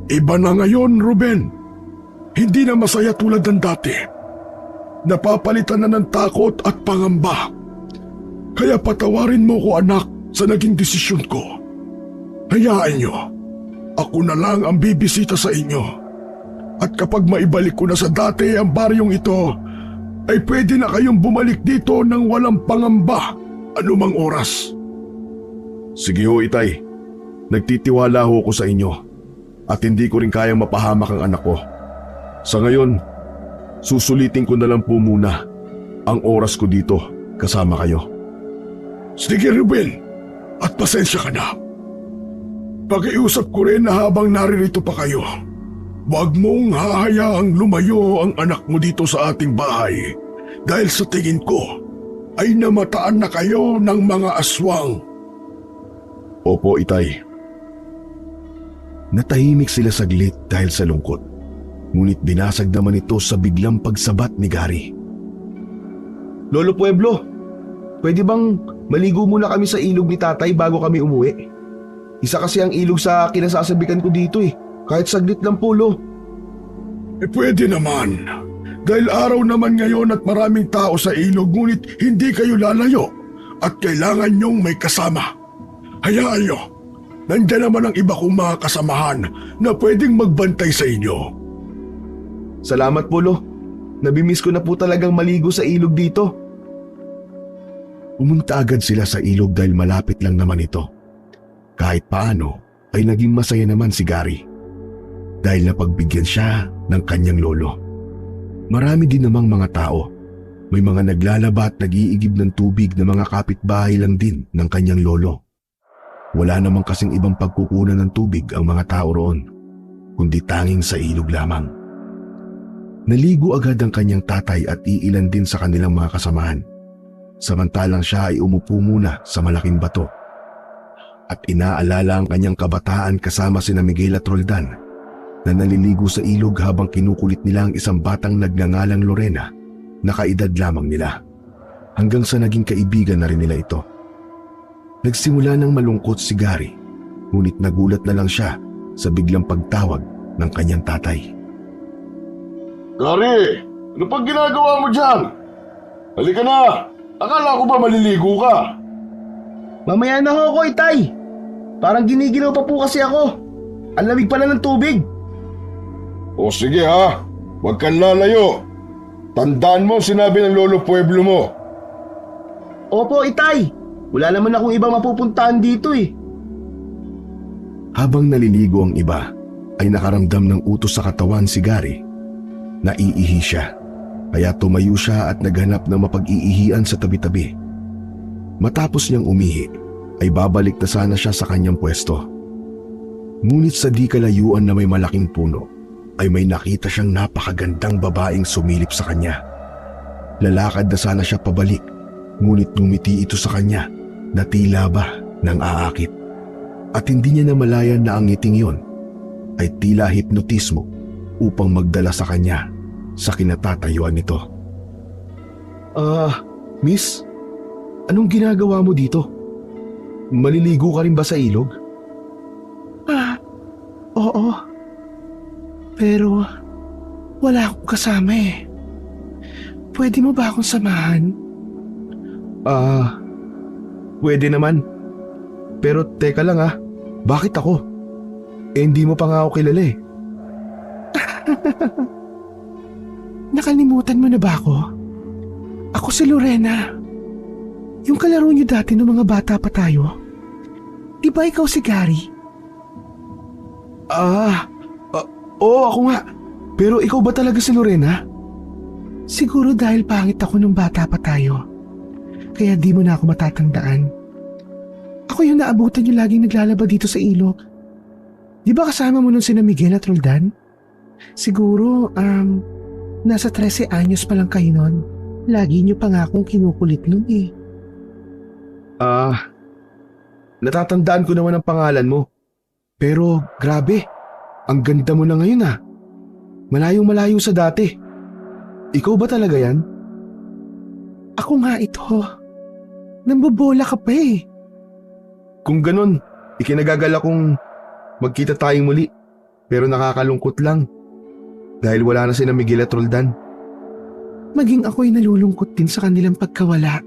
Iba na ngayon, Ruben. Hindi na masaya tulad ng dati. Napapalitan na ng takot at pangamba. Kaya patawarin mo ko, anak, sa naging desisyon ko. Hayaan nyo, ako na lang ang bibisita sa inyo. At kapag maibalik ko na sa dati ang baryong ito, ay pwede na kayong bumalik dito ng walang pangamba anumang oras. Sige ho Itay, nagtitiwala ho ko sa inyo at hindi ko rin kayang mapahamak ang anak ko. Sa ngayon, susulitin ko na lang po muna ang oras ko dito kasama kayo. Sige Ruben, at pasensya ka na. Pag-iusap ko rin na habang naririto pa kayo, huwag mong hahayaang lumayo ang anak mo dito sa ating bahay dahil sa tingin ko ay namataan na kayo ng mga aswang. Opo Itay. Natahimik sila saglit dahil sa lungkot. Ngunit binasag naman ito sa biglang pagsabat ni Gary. Lolo Pueblo, pwede bang maligo muna kami sa ilog ni tatay bago kami umuwi? Isa kasi ang ilog sa kinasasabikan ko dito kahit saglit lang po, Lo. Pwede naman. Dahil araw naman ngayon at maraming tao sa ilog ngunit hindi kayo lalayo at kailangan nyong may kasama. Hayaan nyo, nandiyan naman ang iba kong mga kasamahan na pwedeng magbantay sa inyo. Salamat po, Lo. Nabimiss ko na po talagang maligo sa ilog dito. Pumunta agad sila sa ilog dahil malapit lang naman ito. Kahit paano ay naging masaya naman si Gary dahil napagbigyan siya ng kanyang lolo. Marami din namang mga tao. May mga naglalaba at nag-iigib ng tubig na mga kapitbahay lang din ng kanyang lolo. Wala namang kasing ibang pagkukunan ng tubig ang mga tao roon, kundi tanging sa ilog lamang. Naligo agad ang kanyang tatay at iilan din sa kanilang mga kasamahan. Samantalang siya ay umupo muna sa malaking bato. At inaalala ang kanyang kabataan kasama sina Miguel at Roldan na naliligo sa ilog habang kinukulit nila ang isang batang nagngangalang Lorena na kaedad lamang nila. Hanggang sa naging kaibigan na rin nila ito. Nagsimula ng malungkot si Gary, ngunit nagulat na lang siya sa biglang pagtawag ng kanyang tatay. Gary, ano pang ginagawa mo dyan? Halika na! Akala ko ba maliligo ka? Mamaya na ho ako, Itay. Parang giniginaw pa po kasi ako. Ang lamig pala ng tubig. O sige ha, huwag kang lalayo. Tandaan mo sinabi ng Lolo Pueblo mo. Opo, Itay. Wala naman akong ibang mapupuntahan dito Habang naliligo ang iba, ay nakaramdam ng utos sa katawan si Gary. Naiihi siya, kaya tumayo siya at naghanap ng mapag-iihian sa tabi-tabi. Matapos niyang umihi, ay babalik na sana siya sa kanyang pwesto. Ngunit sa di kalayuan na may malaking puno, ay may nakita siyang napakagandang babaeng sumilip sa kanya. Lalakad na sana siya pabalik, ngunit ngumiti ito sa kanya na tila ba ng aakit. At hindi niya namalayan na ang ngiting yon ay tila hipnotismo upang magdala sa kanya sa kinatatayuan nito. Miss, anong ginagawa mo dito? Maliligo ka rin ba sa ilog? Oo. Pero wala akong kasama eh. Pwede mo ba akong samahan? Pwede naman. Pero teka lang bakit ako? Hindi mo pa nga ako kilala eh. Nakalimutan mo na ba ako? Ako si Lorena. Yung kalaro niyo dati nung mga bata pa tayo. Di ba ikaw si Gary? Oo, ako nga. Pero ikaw ba talaga si Lorena? Siguro dahil pangit ako nung bata pa tayo. Kaya di mo na ako matatandaan. Ako yung naabutan niyo laging naglalaba dito sa ilog. Di ba kasama mo nun sina Miguel at Roldan? Siguro, nasa 13 anyos pa lang kayo nun. Lagi niyo pa nga akong kinukulit nun eh. Natatandaan ko naman ang pangalan mo. Pero grabe, ang ganda mo na ngayon Malayong malayo sa dati. Ikaw ba talaga yan? Ako nga ito. Nambobola ka pa eh. Kung ganun, ikinagagala kong magkita tayong muli. Pero nakakalungkot lang. Dahil wala na sina Miguel at Roldan. Maging ako'y nalulungkot din sa kanilang pagkawala.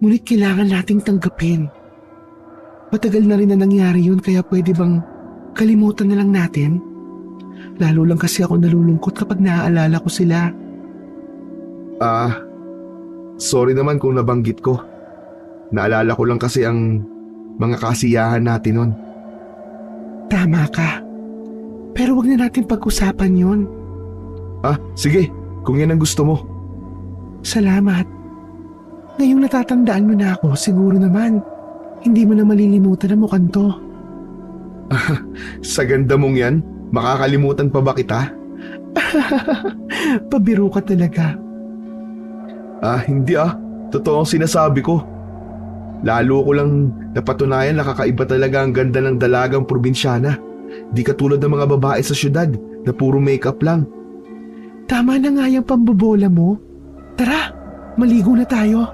Ngunit kailangan nating tanggapin. Matagal na rin na nangyari yun kaya pwede bang kalimutan na lang natin? Lalo lang kasi ako nalulungkot kapag naaalala ko sila. Sorry naman kung nabanggit ko. Naalala ko lang kasi ang mga kasiyahan natin nun. Tama ka. Pero wag na natin pag-usapan yun. Sige, kung yan ang gusto mo. Salamat. Ngayong natatandaan mo na ako, siguro naman, hindi mo na malilimutan ang mukhang to. Sa ganda mong yan, makakalimutan pa ba kita? Pabiro ka talaga. Hindi Totoo ang sinasabi ko. Lalo ko lang napatunayan na kakaiba talaga ang ganda ng dalagang probinsyana. Di katulad ng mga babae sa syudad na puro makeup lang. Tama na nga yung pambobola mo. Tara, maligo na tayo.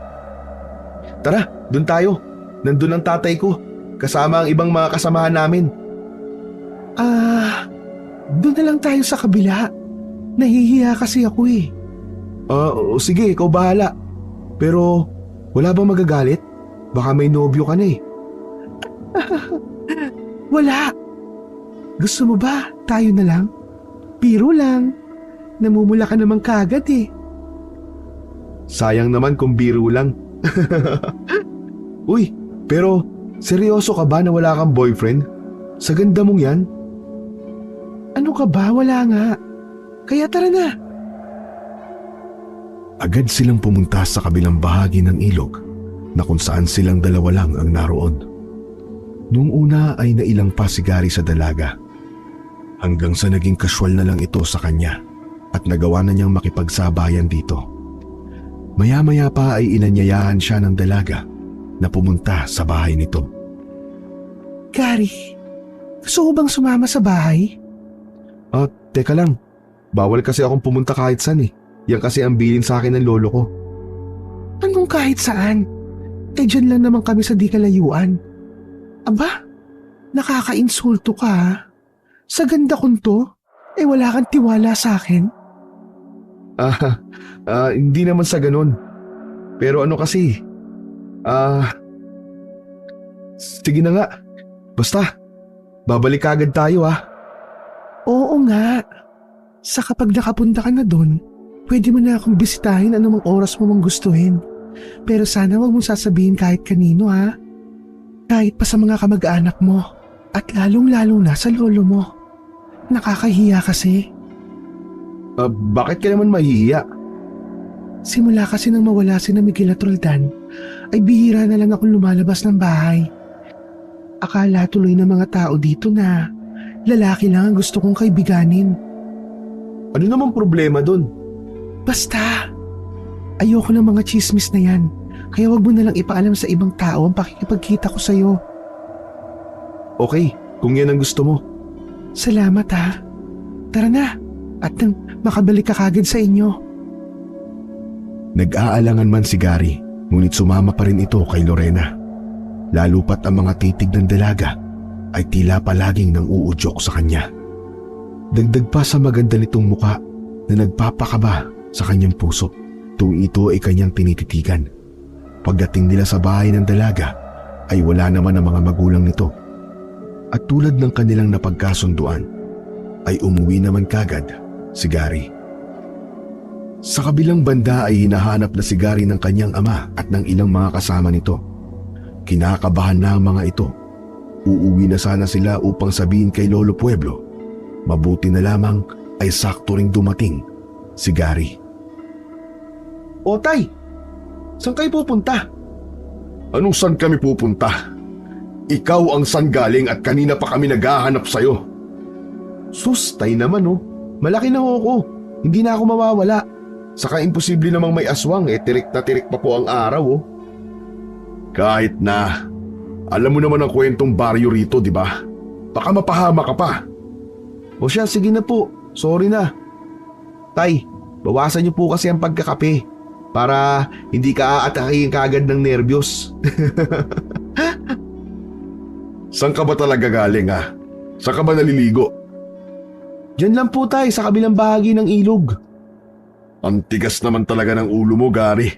Tara, dun tayo. Nandun ang tatay ko, kasama ang ibang mga kasamahan namin. Doon na lang tayo sa kabila. Nahihiya kasi ako eh. Sige, ikaw bahala. Pero wala bang magagalit? Baka may nobyo ka na eh. Wala. Gusto mo ba tayo na lang? Biro lang. Namumula ka naman kaagad eh. Sayang naman kung biro lang. Uy, pero seryoso ka ba na wala kang boyfriend? Sa ganda mong yan? Ano ka ba? Wala nga. Kaya tara na. Agad silang pumunta sa kabilang bahagi ng ilog na kung saan silang dalawa lang ang naroon. Noong una ay nailang pa si Gary sa dalaga. Hanggang sa naging casual na lang ito sa kanya at nagawa na niyang makipagsabayan dito. Maya-maya pa ay inanyayahan siya ng dalaga na pumunta sa bahay nito. Gary, gusto ko bang sumama sa bahay? Teka lang. Bawal kasi akong pumunta kahit saan eh. Yan kasi ang bilin sa akin ng lolo ko. Anong kahit saan? Dyan lang naman kami sa di kalayuan. Aba, nakaka-insulto ka ha? Sa ganda kong to, wala kang tiwala sa akin? Hindi naman sa ganun. Pero ano kasi, sige na nga. Basta, babalik agad tayo Oo nga. Sa kapag nakapunta ka na doon, pwede mo na akong bisitahin anumang oras mo mang gustuhin. Pero sana wag mong sasabihin kahit kanino ha. Kahit pa sa mga kamag-anak mo. At lalong-lalo na sa lolo mo. Nakakahiya kasi. Bakit ka naman mahihiya? Simula kasi nang mawala si Miguel at Roldan, ay bihira na lang akong lumalabas ng bahay. Akala tuloy ng mga tao dito na lalaki lang ang gusto kong kaibiganin. Ano namang problema dun? Basta, ayoko ng mga chismis na yan. Kaya wag mo na lang ipaalam sa ibang tao ang pakikipagkita ko sa'yo. Okay, kung yan ang gusto mo. Salamat ha. Tara na. At nang makabalik ka kagad sa inyo. Nag-aalangan man si Gary, ngunit sumama pa rin ito kay Lorena. Lalo pat ang mga titig ng dalaga ay tila palaging nang uudyok sa kanya. Dagdag pa sa maganda nitong muka na nagpapakaba sa kanyang puso tuwing ito ay kanyang tinititigan. Pagdating nila sa bahay ng dalaga ay wala naman ang mga magulang nito. At tulad ng kanilang napagkasunduan ay umuwi naman kagad si Gary. Sa kabilang banda ay hinahanap na si Gary ng kanyang ama at ng ilang mga kasama nito. Kinakabahan na ang mga ito. Uuwi na sana sila upang sabihin kay Lolo Pueblo. Mabuti na lamang ay sakto ring dumating si Gary. O tay, saan kayo pupunta? Anong saan kami pupunta? Ikaw ang saan galing at kanina pa kami naghahanap sa'yo. Sus, tay naman oh. Malaki na ako. Hindi na ako mawawala. Saka imposible namang may aswang tirik na tirik pa po ang araw oh. Kahit na, alam mo naman ang kwentong baryo rito, di ba? Baka mapahama ka pa. O siya, sige na po. Sorry na. Tay, bawasan niyo po kasi ang pagkakape para hindi ka aatakihin kaagad ng nervyos. Saan ka ba talaga galing ha? Saan ka ba naliligo? Diyan lang po tay, sa kabilang bahagi ng ilog. Ang tigas naman talaga ng ulo mo, Gary.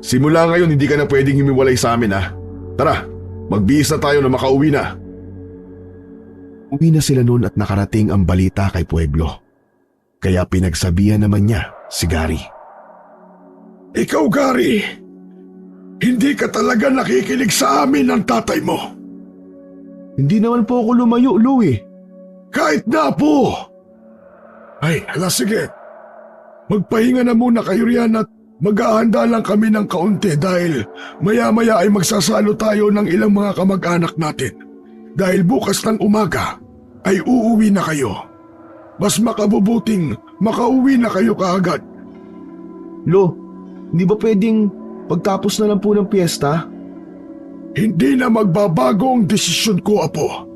Simula ngayon hindi ka na pwedeng humiwalay sa amin ha. Tara, magbihis na tayo na makauwi na. Uwi na sila noon at nakarating ang balita kay Pueblo. Kaya pinagsabihan naman niya si Gary. Ikaw, Gary, hindi ka talaga nakikinig sa amin ng tatay mo. Hindi naman po ako lumayo, Lou eh. Kahit na po. Ay, sige. Magpahinga na muna kayo riyan at maghahanda lang kami ng kaunti dahil maya-maya ay magsasalo tayo ng ilang mga kamag-anak natin. Dahil bukas ng umaga ay uuwi na kayo. Mas makabubuting makauwi na kayo kaagad. Lo, hindi ba pwedeng pagtapos na lang po ng piyesta? Hindi na magbabago ang desisyon ko, Apo.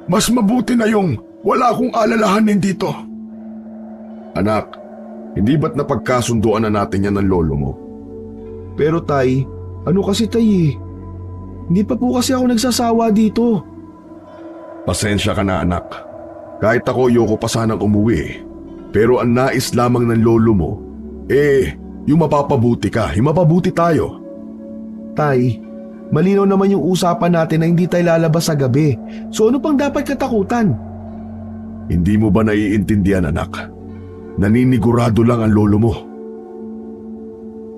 Mas mabuti na yung wala akong alalahanin dito. Anak, hindi ba't napagkasunduan na natin yan ng lolo mo? Pero tay, ano kasi tay eh? Hindi pa po kasi ako nagsasawa dito. Pasensya ka na anak. Kahit ako ayoko pa sanang umuwi. Pero ang nais lamang ng lolo mo, yung mapapabuti ka, yung mapabuti tayo. Tay, malinaw naman yung usapan natin na hindi tayo lalabas sa gabi. So ano pang dapat katakutan? Hindi mo ba naiintindihan anak? Naninigurado lang ang lolo mo.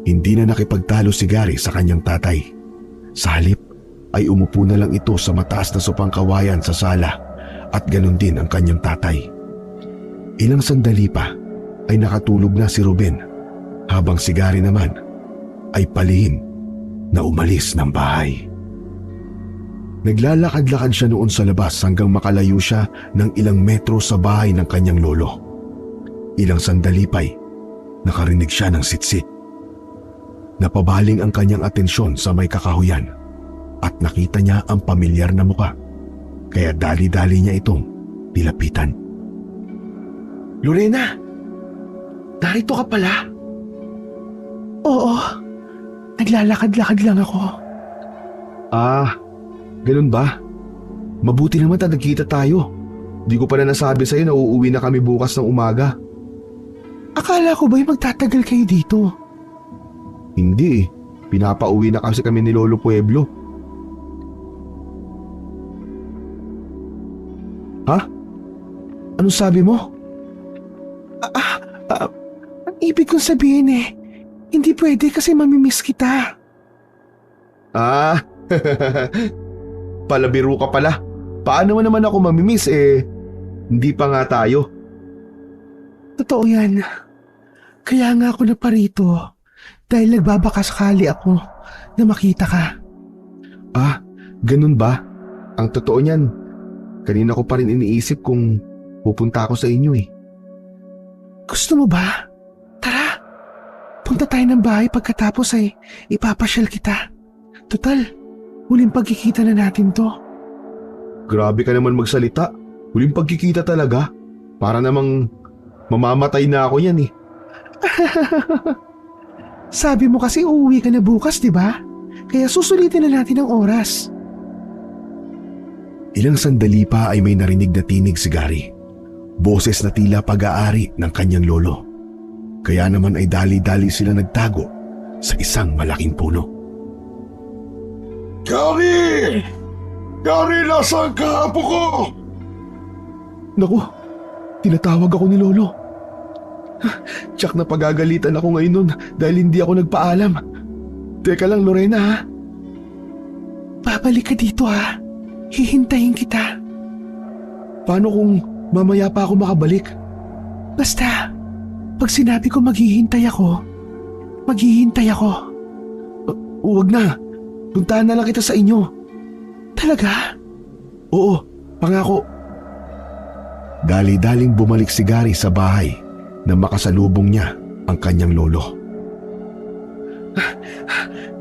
Hindi na nakipagtalo si Gary sa kanyang tatay. Sa halip ay umupo na lang ito sa mataas na sopang kawayan sa sala at ganun din ang kanyang tatay. Ilang sandali pa ay nakatulog na si Ruben habang si Gary naman ay palihim na umalis ng bahay. Naglalakad-lakad siya noon sa labas hanggang makalayo siya ng ilang metro sa bahay ng kanyang lolo. Ilang sandali pa'y nakarinig siya ng sitsit. Napabaling ang kanyang atensyon sa may kakahuyan at nakita niya ang pamilyar na muka. Kaya dali-dali niya itong nilapitan. Lorena, narito ka pala? Oo, naglalakad-lakad lang ako. Ah, ganun ba? Mabuti naman na nagkita tayo. Di ko pa na nasabi sa'yo na uuwi na kami bukas ng umaga. Akala ko ba'y magtatagal kayo dito? Hindi eh. Pinapauwi na kasi kami ni Lolo Pueblo. Ha? Anong sabi mo? Ang ibig kong sabihin hindi pwede kasi mamimiss kita. Ah, palabiro ka pala. Paano naman ako mamimiss hindi pa nga tayo. Totoo yan. Kaya nga ako naparito dahil nagbabakasakali ako na makita ka. Ah, ganun ba? Ang totoo niyan, kanina ko pa rin iniisip kung pupunta ako sa inyo eh. Gusto mo ba? Tara, punta pupunta tayo ng bahay pagkatapos ay ipapasyal kita. Total, huling pagkikita na natin to. Grabe ka naman magsalita. Huling pagkikita talaga. Para namang mamamatay na ako yan eh. Sabi mo kasi uuwi ka na bukas, di ba? Kaya susulitin na natin ang oras. Ilang sandali pa ay may narinig na tinig si Gary. Boses na tila pag-aari ng kanyang lolo. Kaya naman ay dali-dali sila nagtago sa isang malaking puno. Gary! Gary, nasaan ka, apo ko? Naku, tinatawag ako ni Lolo. Tsak na pagagalitan ako ngayon nun dahil hindi ako nagpaalam. Teka lang, Lorena ha. Babalik ka dito ha. Hihintayin kita. Paano kung mamaya pa ako makabalik? Basta, pag sinabi ko maghihintay ako, maghihintay ako. Huwag na. Puntahan na lang kita sa inyo. Talaga? Oo, pangako. Dali-daling bumalik si Gary sa bahay na makasalubong niya ang kanyang lolo.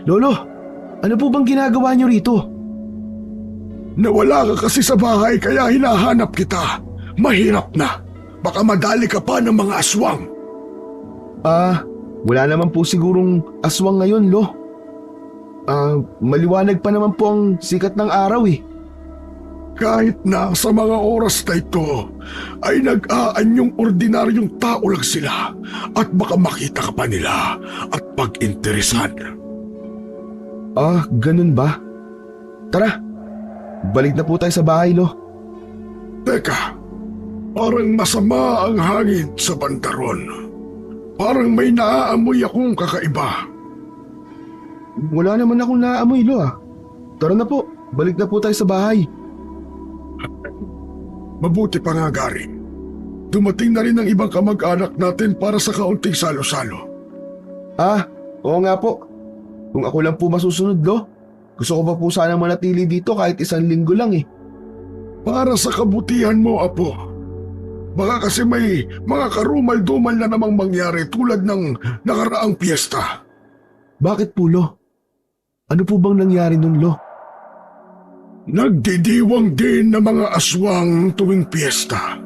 Lolo, ano po bang ginagawa niyo rito? Nawala ka kasi sa bahay kaya hinahanap kita. Mahirap na. Baka madali ka pa ng mga aswang. Wala naman po sigurong aswang ngayon, Lo. Maliwanag pa naman po ang sikat ng araw eh. Kahit na sa mga oras na ito ay nag-aanyong ordinaryong tao lang sila at baka makita ka pa nila at pag-interesan. Ganun ba? Tara, balik na po tayo sa bahay, Lo. Teka, parang masama ang hangin sa bandaron. Parang may naaamoy akong kakaiba. Wala naman akong naaamoy, Lo Tara na po, balik na po tayo sa bahay. Mabuti pa nga, Gary. Dumating na rin ang ibang kamag-anak natin para sa kaunting salo-salo. Oo nga po. Kung ako lang po masusunod, Lo. Gusto ko pa po sana manatili dito kahit 1 linggo lang eh. Para sa kabutihan mo, Apo. Baka kasi may mga karumal-dumal na namang mangyari tulad ng nakaraang piyesta. Bakit po, Lo? Ano po bang nangyari nun, Lo? Nagdidiwang din ng mga aswang tuwing piyesta.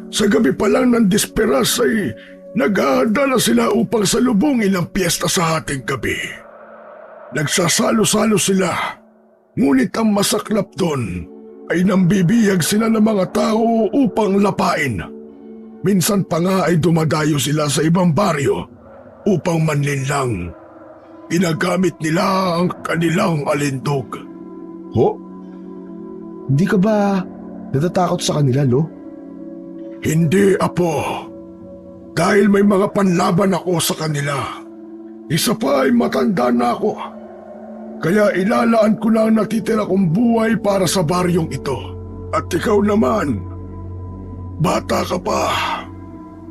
Sa gabi pa lang ng disperas ay naghahanda na sila upang salubungin ang piyesta sa ating gabi. Nagsasalo-salo sila, ngunit ang masaklap doon ay nambibiyag sila ng mga tao upang lapain. Minsan pa nga ay dumadayo sila sa ibang baryo upang manlinlang. Ginagamit nila ang kanilang alindog. Ho? Hindi ka ba natatakot sa kanila, Lo? Hindi, Apo. Dahil may mga panlaban ako sa kanila. Isa pa ay matanda na ako. Kaya ilalaan ko na ang natitira kong buhay para sa baryong ito. At ikaw naman, bata ka pa.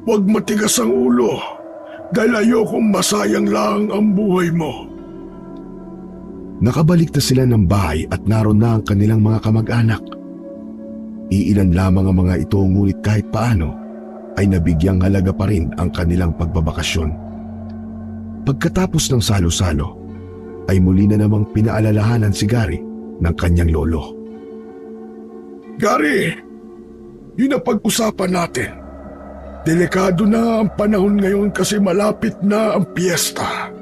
Huwag matigas ang ulo dahil ayokong masayang lang ang buhay mo. Nakabalik na sila ng bahay at naroon na ang kanilang mga kamag-anak. Iilan lamang ang mga ito ngunit kahit paano ay nabigyang halaga pa rin ang kanilang pagbabakasyon. Pagkatapos ng salo-salo, ay muli na namang pinaalalahanan si Gary ng kanyang lolo. Gary, yun ang pag-usapan natin. Delikado na ang panahon ngayon kasi malapit na ang piyesta.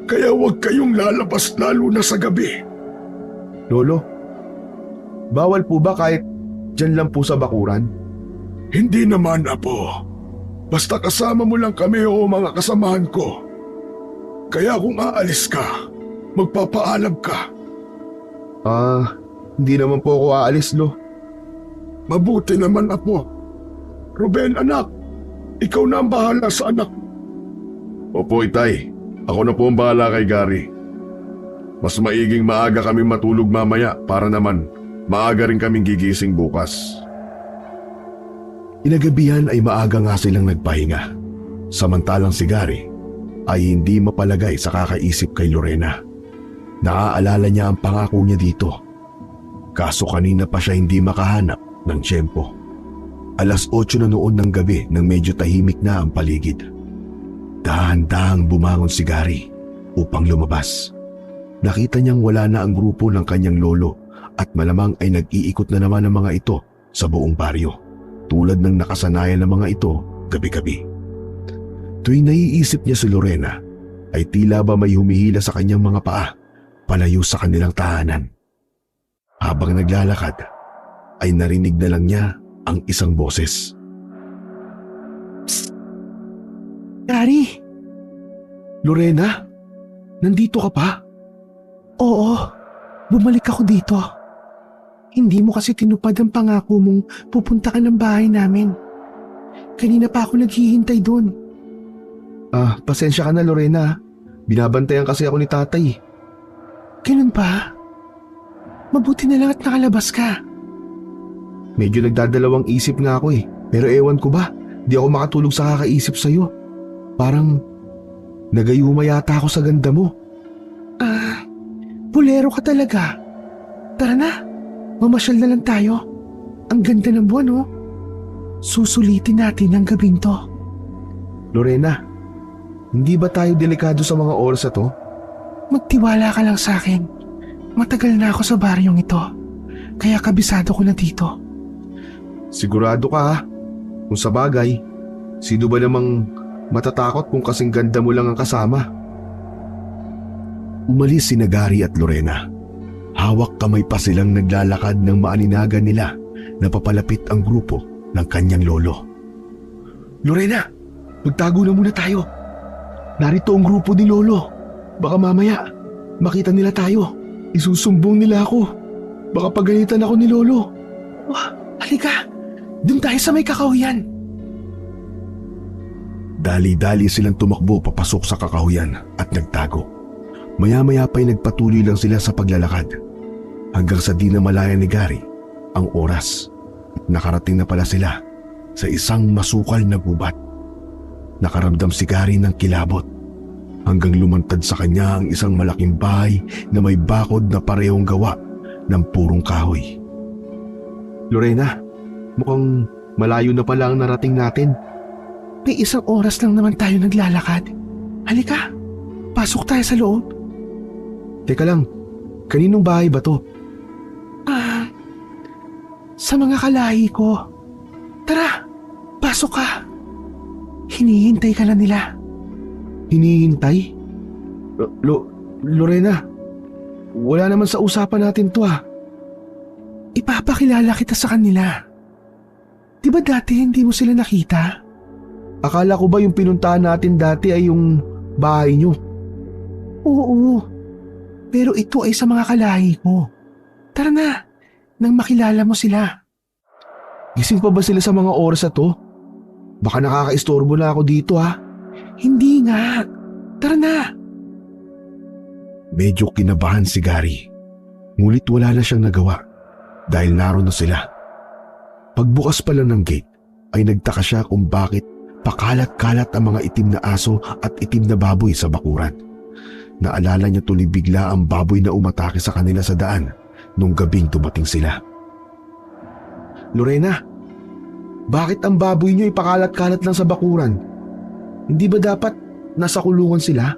Kaya huwag kayong lalabas lalo na sa gabi. Lolo, bawal po ba kahit dyan lang po sa bakuran? Hindi naman, Apo. Basta kasama mo lang kami o mga kasamahan ko. Kaya kung aalis ka, magpapaalam ka. Hindi naman po ako aalis, Lo. Mabuti naman, Apo. Ruben, anak, ikaw na ang bahala sa anak. Opo, Itay. Ako na po ang bahala kay Gary. Mas maiging maaga kami matulog mamaya para naman maaga rin kaming gigising bukas. Inagabihan ay maaga nga silang nagpahinga. Samantalang si Gary ay hindi mapalagay sa kakaisip kay Lorena. Naaalala niya ang pangako niya dito. Kaso kanina pa siya hindi makahanap ng tiyempo. 8:00 na noon ng gabi nang medyo tahimik na ang paligid. Dahan-dahang bumangon si Gary upang lumabas. Nakita niyang wala na ang grupo ng kanyang lolo at malamang ay nag-iikot na naman ang mga ito sa buong baryo, tulad ng nakasanayan ng mga ito gabi-gabi. Tuwing naiisip niya si Lorena, ay tila ba may humihila sa kanyang mga paa palayo sa kanilang tahanan. Habang naglalakad, ay narinig na lang niya ang isang boses. Gary! Lorena, nandito ka pa? Oo, bumalik ako dito. Hindi mo kasi tinupad ang pangako mong pupunta ka ng bahay namin. Kanina pa ako naghihintay doon. Pasensya ka na Lorena. Binabantayan kasi ako ni tatay. Ganun pa? Mabuti na lang at nakalabas ka. Medyo nagdadalawang isip nga ako eh. Pero ewan ko ba, di ako makatulog sa kakaisip sa'yo. Parang nagayuma yata ako sa ganda mo. Bulero ka talaga. Tara na, mamasyal na lang tayo. Ang ganda ng buwan, oh. Susulitin natin ang gabing to. Lorena, hindi ba tayo delikado sa mga oras na to? Magtiwala ka lang sa akin. Matagal na ako sa baryong ito. Kaya kabisado ko na dito. Sigurado ka ha? Kung sa bagay, sino ba namang matatakot kung kasing ganda mo lang ang kasama? Umalis si Gary at Lorena. Hawak kamay pa silang naglalakad ng maaninagan nila na papalapit ang grupo ng kanyang lolo. Lorena, magtago na muna tayo. Narito ang grupo ni Lolo. Baka mamaya, makita nila tayo. Isusumbong nila ako. Baka pagalitan ako ni Lolo. Halika, dun tayo sa may kakahuyan. Dali-dali silang tumakbo papasok sa kakahuyan at nagtago. Maya-maya pa'y nagpatuloy lang sila sa paglalakad. Hanggang sa di na malaya ni Gary ang oras. Nakarating na pala sila sa isang masukal na gubat. Nakaramdam si Gary ng kilabot hanggang lumantad sa kanya ang isang malaking bahay na may bakod na parehong gawa ng purong kahoy. Lorena, mukhang malayo na pala ang narating natin. May isang oras lang naman tayo naglalakad. Halika, pasok tayo sa loob. Teka lang, kaninong bahay ba to? Sa mga kalahi ko. Tara, pasok ka. Hinihintay ka na nila. Hinihintay? Lorena, wala naman sa usapan natin to ah. Ipapakilala kita sa kanila. Di ba dati hindi mo sila nakita? Akala ko ba yung pinuntahan natin dati ay yung bahay nyo? Oo, pero ito ay sa mga kalahi ko. Tara na, nang makilala mo sila. Gising pa ba sila sa mga oras na to? Baka nakakaistorbo na ako dito ha. Hindi nga. Tara na. Medyo kinabahan si Gary. Ngunit wala na siyang nagawa dahil naroon na sila. Pagbukas pa lang ng gate ay nagtaka siya kung bakit pakalat-kalat ang mga itim na aso at itim na baboy sa bakuran. Naalala niya tuloy bigla ang baboy na umatake sa kanila sa daan nung gabing dumating sila. Lorena, bakit ang baboy niyo ipakalat-kalat lang sa bakuran? Hindi ba dapat nasa kulungan sila?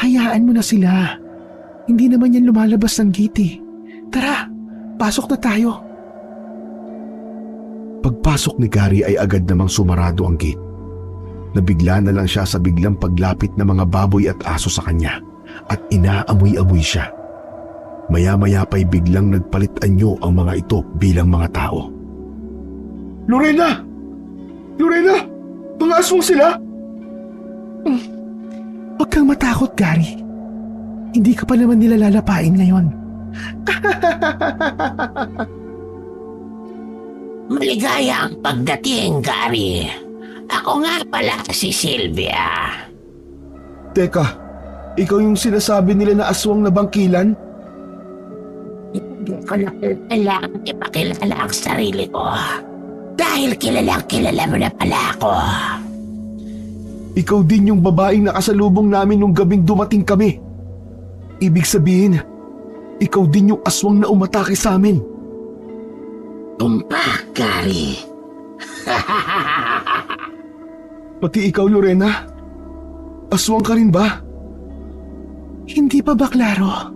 Hayaan mo na sila. Hindi naman yan lumalabas ng gate eh. Tara, pasok na tayo. Pagpasok ni Gary ay agad namang sumarado ang gate. Nabigla na lang siya sa biglang paglapit ng mga baboy at aso sa kanya at inaamoy-amoy siya. Maya-maya pa'y biglang nagpalit anyo ang mga ito bilang mga tao. Lorena! Lorena! Mga aswang sila! Huwag kang matakot, Gary. Hindi ka pa naman nila lalapain ngayon. Maligaya ang pagdating, Gary. Ako nga pala si Sylvia. Teka, ikaw yung sinasabi nila na aswang na bangkilan? Hindi ko na kailangan ipakilala ang sarili ko. Dahil kilala mo na pala ako. Ikaw din yung babaeng nakasalubong namin nung gabing dumating kami. Ibig sabihin, ikaw din yung aswang na umatake sa amin. Tumpak, Gary. Pati ikaw, Lorena? Aswang ka rin ba? Hindi pa ba klaro?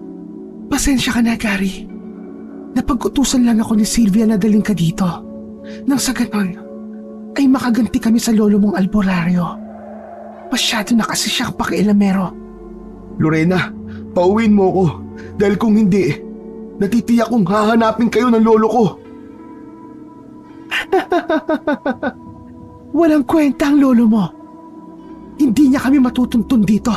Pasensya ka na, Gary. Napag-utusan lang ako ni Sylvia na daling ka dito. Nang sa ganon, ay makaganti kami sa lolo mong albularyo. Masyado na kasi siyang pakialamero. Lorena, pauwiin mo ko. Dahil kung hindi, natitiyak kong hahanapin kayo ng lolo ko. Walang kwenta ang lolo mo. Hindi niya kami matutuntun dito.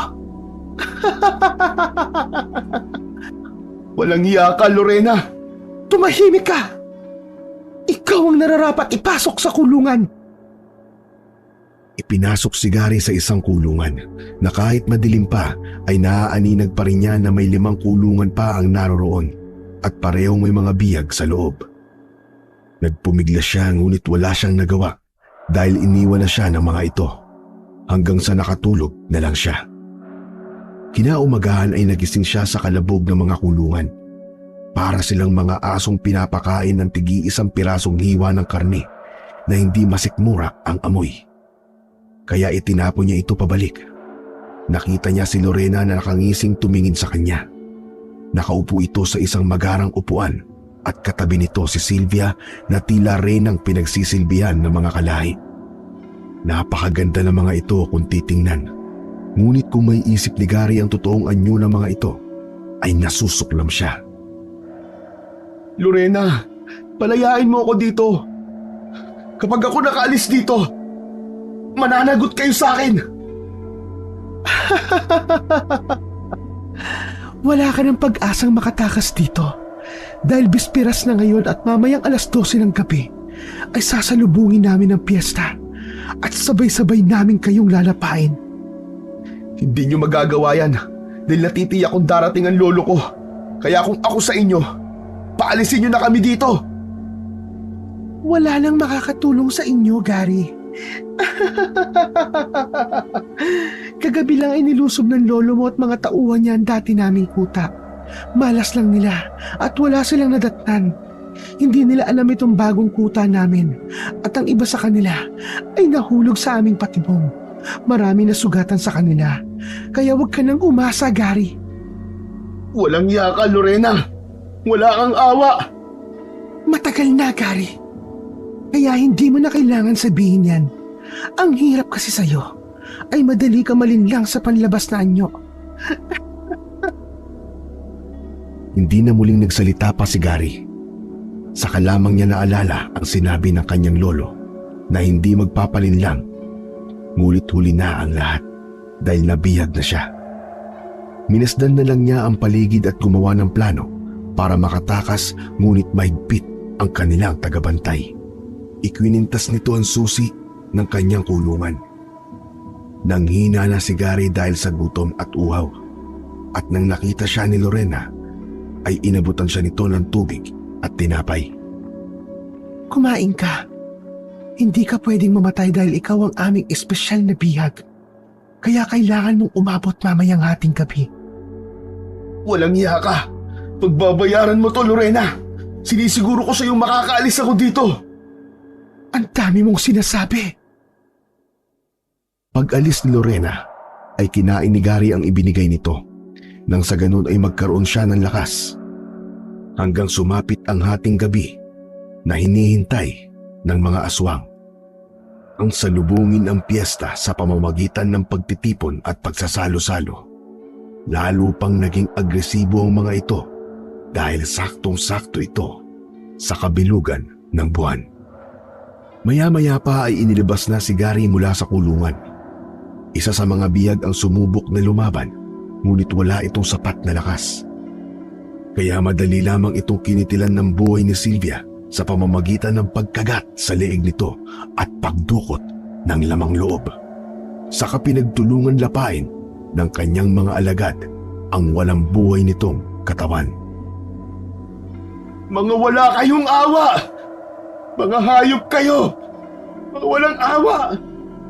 Walang iya ka, Lorena. Tumahimik ka! Ikaw ang nararapat ipasok sa kulungan. Ipinasok si Gary sa isang kulungan na kahit madilim pa ay naaaninag pa rin niya na may 5 kulungan pa ang naroroon at parehong may mga biyag sa loob. Nagpumiglas siya ngunit wala siyang nagawa dahil iniwan na siya ng mga ito hanggang sa nakatulog na lang siya. Kinaumagahan ay nagising siya sa kalabog ng mga kulungan. Para silang mga asong pinapakain ng tig-iisang pirasong hiwa ng karne na hindi masikmura ang amoy. Kaya itinapon niya ito pabalik. Nakita niya si Lorena na nakangising tumingin sa kanya. Nakaupo ito sa isang magarang upuan at katabi nito si Sylvia na tila rin ang pinagsisilbihan ng mga kalahi. Napakaganda ng mga ito kung titingnan. Ngunit kung may isip ni Gary ang totoong anyo ng mga ito, ay nasusuklam siya. Lorena, palayain mo ako dito. Kapag ako nakaalis dito, mananagot kayo sa akin. Wala ka ng pag-asang makatakas dito. Dahil bispiras na ngayon at mamayang 12:00 ng gabi ay sasalubungin namin ang piyesta at sabay-sabay namin kayong lalapain. Hindi nyo magagawa yan dahil natitiyak kong darating ang lolo ko. Kaya kung ako sa inyo, paalisin nyo na kami dito. Wala nang makakatulong sa inyo, Gary. Kagabi lang ay nilusob ng lolo mo at mga tauhan niya ang dati naming kuta. Malas lang nila at wala silang nadatnan. Hindi nila alam itong bagong kuta namin at ang iba sa kanila ay nahulog sa aming patibong. Marami na sugatan sa kanila. Kaya huwag ka nang umasa, Gary. Walang yaka, Lorena. Wala kang awa. Matagal na, Gary. Kaya hindi mo na kailangan sabihin yan. Ang hirap kasi sa'yo ay madali ka malinlang sa panlabas na anyo. Hindi na muling nagsalita pa si Gary. Saka lamang niya naalala ang sinabi ng kanyang lolo na hindi magpapalinlang. Ngunit huli na ang lahat dahil nabihag na siya. Minasdan na lang niya ang paligid at gumawa ng plano para makatakas ngunit mahigpit ang kanilang tagabantay. Ikwinintas nito ang susi ng kanyang kulungan. Nanghina na si Gary dahil sa gutom at uhaw. At nang nakita siya ni Lorena, ay inabutan siya nito ng tubig at tinapay. Kumain ka. Hindi ka pwedeng mamatay dahil ikaw ang aming espesyal na bihag. Kaya kailangan mong umabot mamayang hating gabi. Walang iya ka. Pagbabayaran mo to, Lorena. Sinisiguro ko sa'yo makakaalis ako dito. Ang dami mong sinasabi. Pag-alis ni Lorena, ay kinain ni Gary ang ibinigay nito. Nang sa ganun ay magkaroon siya ng lakas. Hanggang sumapit ang hating gabi na hinihintay ng mga aswang. Ang salubungin ang piyesta sa pamamagitan ng pagtitipon at pagsasalo-salo. Lalo pang naging agresibo ang mga ito dahil saktong-sakto ito sa kabilugan ng buwan. Maya-maya pa ay inilabas na si Gary mula sa kulungan. Isa sa mga biyag ang sumubok na lumaban, ngunit wala itong sapat na lakas. Kaya madali lamang itong kinitilan ng buhay ni Sylvia sa pamamagitan ng pagkagat sa leeg nito at pagdukot ng lamang loob. Saka pinagtulungan lapain ng kanyang mga alagad ang walang buhay nitong katawan. Mga wala kayong awa! Mga hayop kayo! Mga walang awa!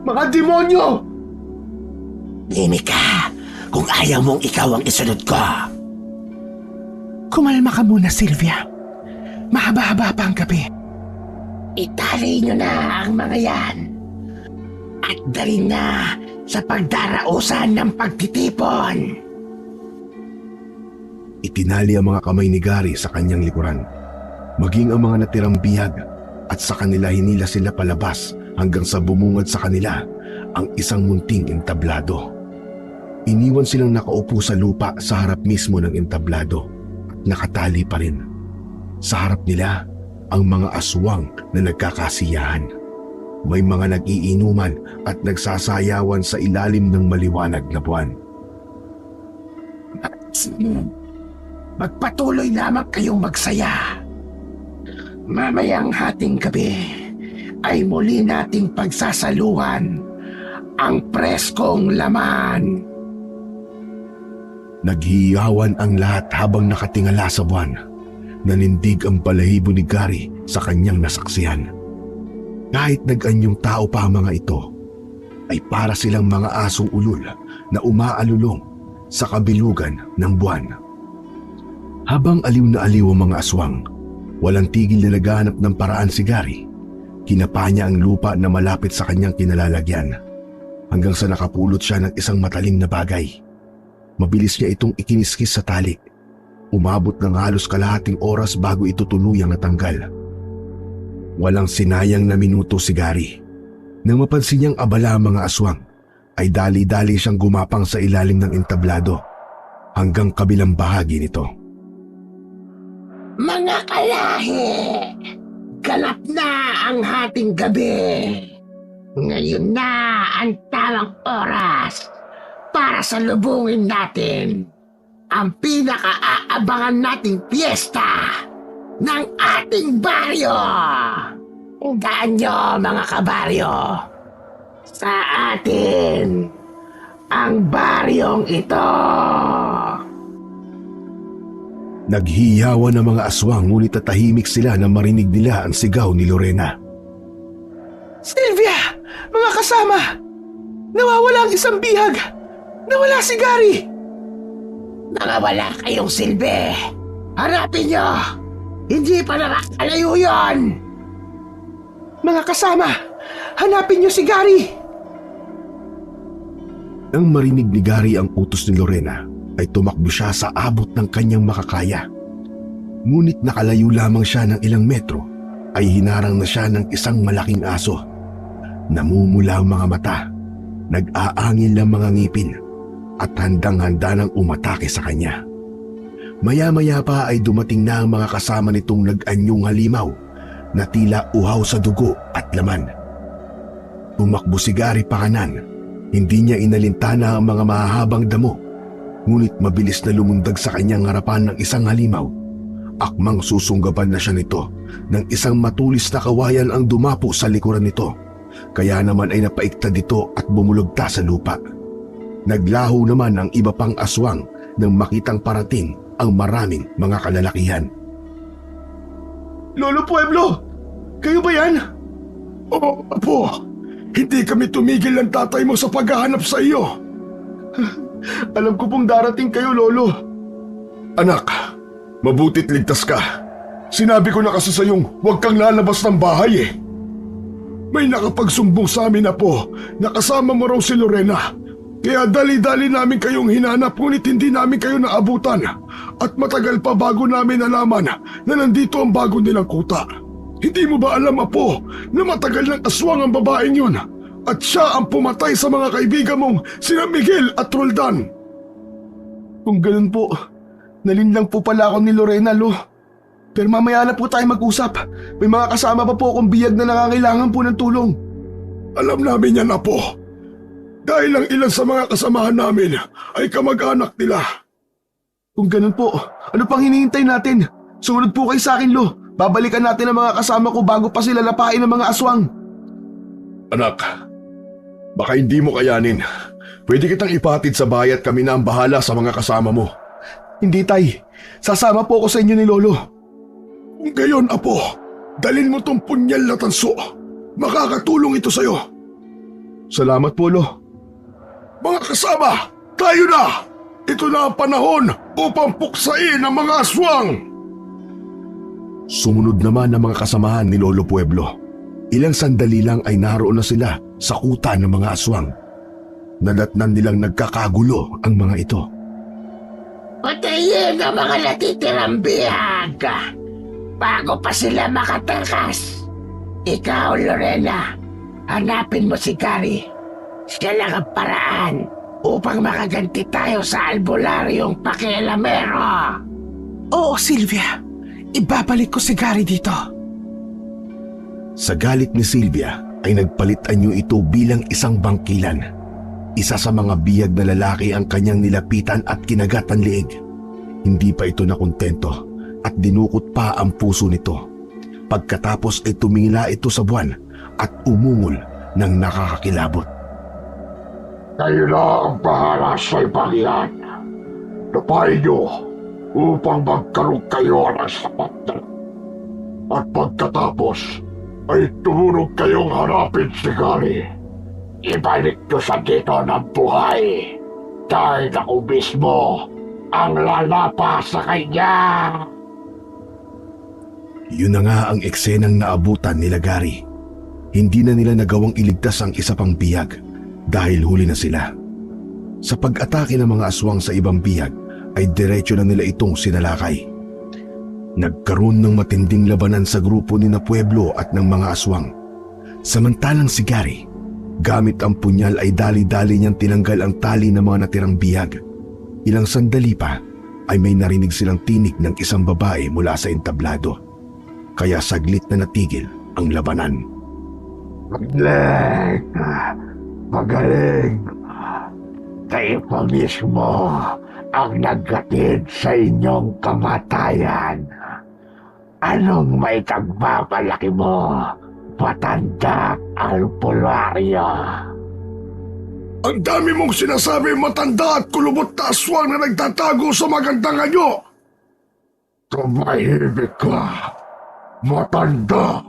Mga demonyo! Limik ka kung ayaw mong ikaw ang isunod ko. Kumalma ka muna, Sylvia. Mahaba-haba pa ang gabi. Itali nyo na ang mga yan. at dali na sa pagdarausan ng pagtitipon. Itinali ang mga kamay ni Gary sa kanyang likuran, maging ang mga natirang bihag, at sa kanila hinila sila palabas hanggang sa bumungad sa kanila ang isang munting entablado. Iniwan silang nakaupo sa lupa sa harap mismo ng entablado at nakatali pa rin. Sa harap nila ang mga aswang na nagkakasiyahan. May mga nag-iinuman at nagsasayawan sa ilalim ng maliwanag na buwan. Magpatuloy lamang kayong magsaya. Mamayang hating gabi ay muli nating pagsasaluhan ang preskong laman. Naghihiyawan ang lahat habang nakatingala sa buwan. Nanindig ang balahibo ni Gary sa kanyang nasaksihan. Kahit nag-anyong tao pa ang mga ito, ay para silang mga asong ulol na umaalulong sa kabilugan ng buwan. Habang aliw na aliw ang mga aswang, walang tigil na naghahanap ng paraan si Gary. Kinapa niya ang lupa na malapit sa kanyang kinalalagyan hanggang sa nakapulot siya ng isang matalim na bagay. Mabilis niya itong ikiniskis sa tali. Umabot ng halos kalahating oras bago ito tuluyang natanggal. Walang sinayang na minuto si Gary. Nang mapansin niyang abala ang mga aswang, ay dali-dali siyang gumapang sa ilalim ng entablado hanggang kabilang bahagi nito. Mga kalahi, ganap na ang hating gabi. Ngayon na ang tamang oras para salubungin natin ang pinaka-aabangan nating piyesta ng ating baryo. Daan nyo mga kabaryo sa atin ang baryong ito. Naghihiyawan ang mga aswang ngunit tatahimik sila na marinig nila ang sigaw ni Lorena. Sylvia! Mga kasama! Nawawala ang isang bihag! Nawala si Gary! Nakawala kayong silbi. Hanapin nyo! Hindi pa nakakalayo yun! Mga kasama! Hanapin niyo si Gary! Nang marinig ni Gary ang utos ni Lorena, ay tumakbo siya sa abot ng kanyang makakaya. Ngunit nakalayo lamang siya ng ilang metro, ay hinarang na siya ng isang malaking aso. Namumula ang mga mata, nag-aangil ang mga ngipin, at handang-handa nang umatake sa kanya. Maya-maya pa ay dumating na ang mga kasama nitong nag-anyong halimaw na tila uhaw sa dugo at laman. Tumakbo si Gary pa kanan. Hindi niya inalintana ang mga mahahabang damo, ngunit mabilis na lumundag sa kanyang harapan ng isang halimaw. Akmang susunggaban na siya nito ng isang matulis na kawayan ang dumapo sa likuran nito. Kaya naman ay napaiktad ito at bumulugta sa lupa. Naglaho naman ang iba pang aswang nang makitang parating ang maraming mga kalalakihan. Lolo Pueblo! Kayo ba yan? Oo, apo. Hindi kami tumigil ng tatay mo sa paghahanap sa iyo. Alam ko pong darating kayo, Lolo. Anak, mabutit ligtas ka. Sinabi ko na kasi sa iyong huwag kang lalabas ng bahay eh. May nakapagsumbong sa amin na po na kasama mo raw si Lorena. Kaya dali-dali namin kayong hinanap ngunit hindi namin kayo naabutan. At matagal pa bago namin nalaman na nandito ang bago nilang kuta. Hindi mo ba alam, Apo, na matagal ng aswang ang babaeng yun? At siya ang pumatay sa mga kaibigan mong sina Miguel at Roldan. Kung ganun po, nalinlang po pala ako ni Lorena, Lo. Pero mamaya na po tayo mag-usap. May mga kasama pa po akong biyag na nangangailangan po ng tulong. Alam namin yan, Apo. Dahil ang ilan sa mga kasamahan namin ay kamag-anak nila. Kung ganun po, ano pang hinihintay natin? Sumunod po kayo sa akin, Lo. Babalikan natin ang mga kasama ko bago pa sila lapain ng mga aswang. Anak, baka hindi mo kayanin. Pwede kitang ipatid sa bahay at kami na ang bahala sa mga kasama mo. Hindi, Tay. Sasama po ako sa inyo ni Lolo. Kung gayon, Apo, dalin mo tong punyal na tanso. Makakatulong ito sa'yo. Salamat po, Lo. Mga kasama, tayo na! Ito na ang panahon upang puksain ang mga aswang! Sumunod naman ang mga kasamahan ni Lolo Pueblo. Ilang sandali lang ay naroon na sila sa kuta ng mga aswang. Nadatnan nilang nagkakagulo ang mga ito. Patayin ang mga natitirang bihag bago pa sila makatakas. Ikaw, Lorena, hanapin mo si Gary. Siya lang ang paraan upang makaganti tayo sa albularyong pakialamero. Oo, Sylvia. Ibabalik ko si Gary dito. Sa galit ni Sylvia ay nagpalit anyo ito bilang isang bangkilan. Isa sa mga biyag na lalaki ang kanyang nilapitan at kinagat ang liig. Hindi pa ito nakontento at dinukot pa ang puso nito. Pagkatapos ay tumingala ito sa buwan at umungol ng nakakakilabot. Kayo na ang bahala sa ibang yan. Tapahin niyo upang magkaroon kayo ng sapat na. At pagkatapos ay tumulong kayong hanapin si Gary. Ibalik niyo sa dito ng buhay dahil ako mismo ang lalapa sa kanya. Yun na nga ang eksenang naabutan nila Gary. Hindi na nila nagawang iligtas ang isa pang biyag dahil huli na sila. Sa pag-atake ng mga aswang sa ibang biyag ay diretso na nila itong sinalakay. Nagkaroon ng matinding labanan sa grupo ni na Pueblo at ng mga aswang. Samantalang si Gary, gamit ang punyal ay dali-dali niyang tinanggal ang tali ng mga natirang biyag. Ilang sandali pa ay may narinig silang tinig ng isang babae mula sa entablado. Kaya saglit na natigil ang labanan. Magaling! Magaling! Kayo pa mismo ang naggatid sa inyong kamatayan. Anong may kagbabalaki mo, matanda albularyo? Ang dami mong sinasabi matanda at kulubot na aswang na nagtatago sa magandang anyo! Tumahimik ka, matanda!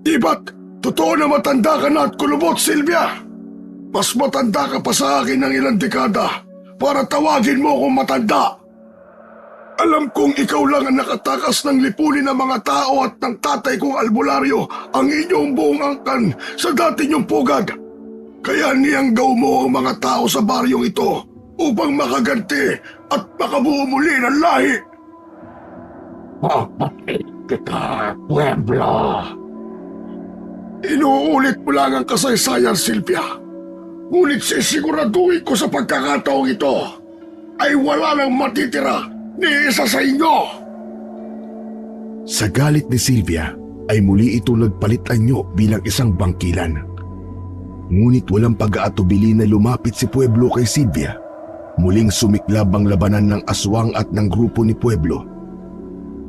Di ba't totoo na matanda ka na at kulubot, Sylvia? Mas matanda ka pa sa akin ng ilang dekada para tawagin mo akong matanda. Alam kong ikaw lang ang nakatakas ng lipunin ng mga tao at ng tatay kong albularyo ang inyong buong angkan sa dati niyong pugad. Kaya niyanggaw mo ang mga tao sa baryong ito upang makaganti at makabuo muli ng lahi. Papatid kita, Pueblo! Inuulit mo lang ang kasaysayan, Sylvia. Ngunit sisiguraduhin ko sa pagkakataong ito ay wala nang matitira ni isa sa inyo. Sa galit ni Sylvia ay muli ito nagpalit anyo bilang isang bangkilan. Ngunit walang pag-aatubili na lumapit si Pueblo kay Sylvia. Muling sumiklab ang labanan ng aswang at ng grupo ni Pueblo.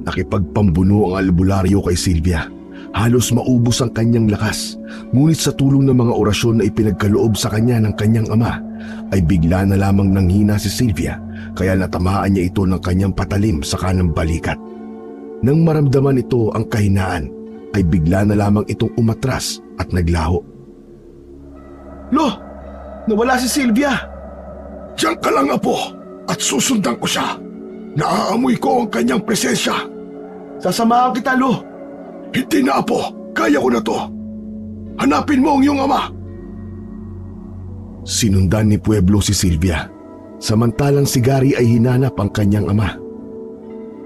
Nakipagpambuno ang albularyo kay Sylvia. Halos maubos ang kanyang lakas, ngunit sa tulong ng mga orasyon na ipinagkaloob sa kanya ng kanyang ama, ay bigla na lamang nanghina si Sylvia, kaya natamaan niya ito ng kanyang patalim sa kanang balikat. Nang maramdaman ito ang kahinaan, ay bigla na lamang itong umatras at naglaho. Lo! Nawala si Sylvia! Diyan ka lang, apo, at susundan ko siya. Naaamoy ko ang kanyang presensya. Sasamahan kita, Lo! Hindi na, apo. Kaya ko na to. Hanapin mo ang iyong ama. Sinundan ni Pueblo si Sylvia. Samantalang si Gary ay hinanap ang kanyang ama.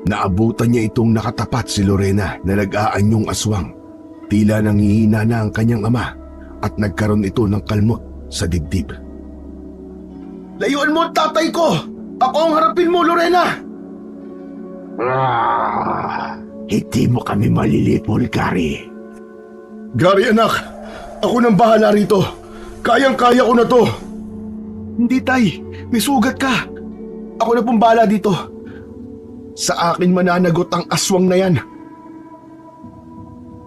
Naabutan niya itong nakatapat si Lorena na nag-aanyong aswang. Tila nanghihina na ang kanyang ama at nagkaroon ito ng kalmot sa dibdib. Layuan mo ang tatay ko! Ako ang harapin mo, Lorena! Hindi mo kami malilipol, Gary. Gary, anak. Ako nang bahala rito. Kayang-kaya ko na to. Hindi, tay. May sugat ka. Ako na pong bahala dito. Sa akin mananagot ang aswang na yan.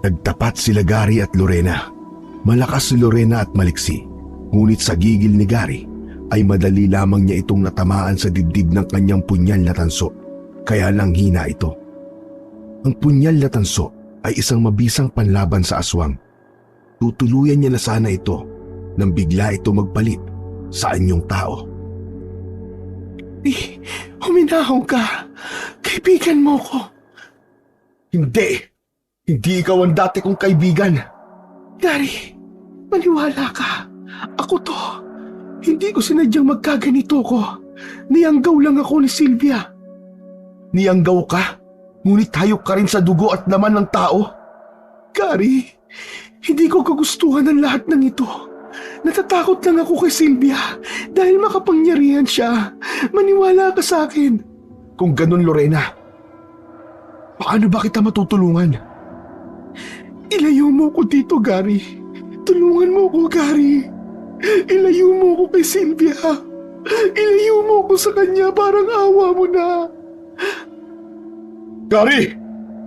Nagtapat sila Gary at Lorena. Malakas si Lorena at maliksi. Ngunit sa gigil ni Gary, ay madali lamang niya itong natamaan sa dibdib ng kanyang punyal na tanso. Kaya lang hina ito. Ang punyal na tanso ay isang mabisang panlaban sa aswang. Tutuluyan niya na sana ito nang bigla ito magpalit sa anyong tao. Huminahon ka. Kaibigan mo ko. Hindi. Hindi ikaw ang dati kong kaibigan. Gary, Maniwala ka. Ako to. Hindi ko sinadyang magkaganito ko. Niyanggaw lang ako ni Sylvia. Niyanggaw ka? Ngunit hayop ka rin sa dugo at laman ng tao? Gary, hindi ko kagustuhan ang lahat ng ito. Natatakot lang ako kay Sylvia dahil makapangyarihan siya. Maniwala ka sa akin. Kung ganun, Lorena, paano ba kita matutulungan? Ilayo mo ko dito, Gary. Tulungan mo ko, Gary. Ilayo mo ko kay Sylvia. Ilayo mo ko sa kanya, parang awa mo na. Gary!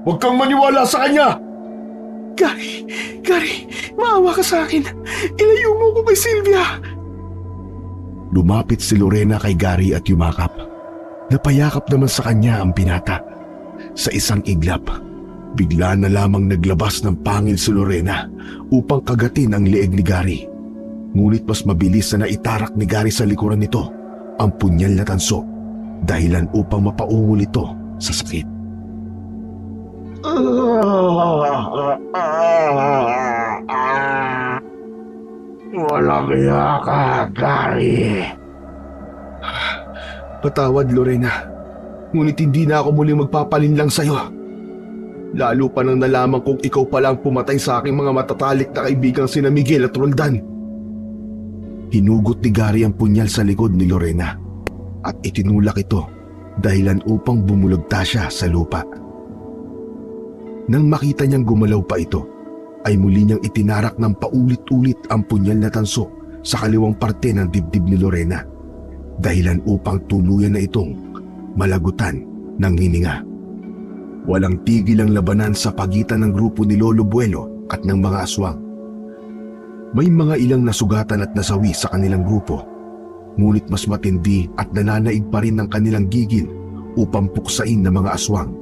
Huwag kang maniwala sa kanya! Gary, maawa ka sa akin. Ilayo mo ko kay Sylvia. Lumapit si Lorena kay Gary at yumakap. Napayakap naman sa kanya ang binata. Sa isang iglap, bigla na lamang naglabas ng pangil si Lorena upang kagatin ang leeg ni Gary. Ngunit mas mabilis na naitarak ni Gary sa likuran nito ang punyal na tanso, dahilan upang mapaungol ito sa sakit. Walang iya ka, Gary. Patawad, Lorena. Ngunit hindi na ako muling magpapalinlang sa'yo. Lalo pa nang nalaman kong ikaw pala ang pumatay sa aking mga matatalik na kaibigang sina Miguel at Roldan. Hinugot ni Gary ang punyal sa likod ni Lorena at itinulak ito dahilan upang bumulagta siya sa lupa. Nang makita niyang gumalaw pa ito, ay muli niyang itinarak ng paulit-ulit ang punyal na tanso sa kaliwang parte ng dibdib ni Lorena, dahilan upang tuluyan na itong malagutan ng hininga. Walang tigil ang labanan sa pagitan ng grupo ni Lolo Buelo at ng mga aswang. May mga ilang nasugatan at nasawi sa kanilang grupo, ngunit mas matindi at nananaig pa rin ang kanilang gigil upang puksain ng mga aswang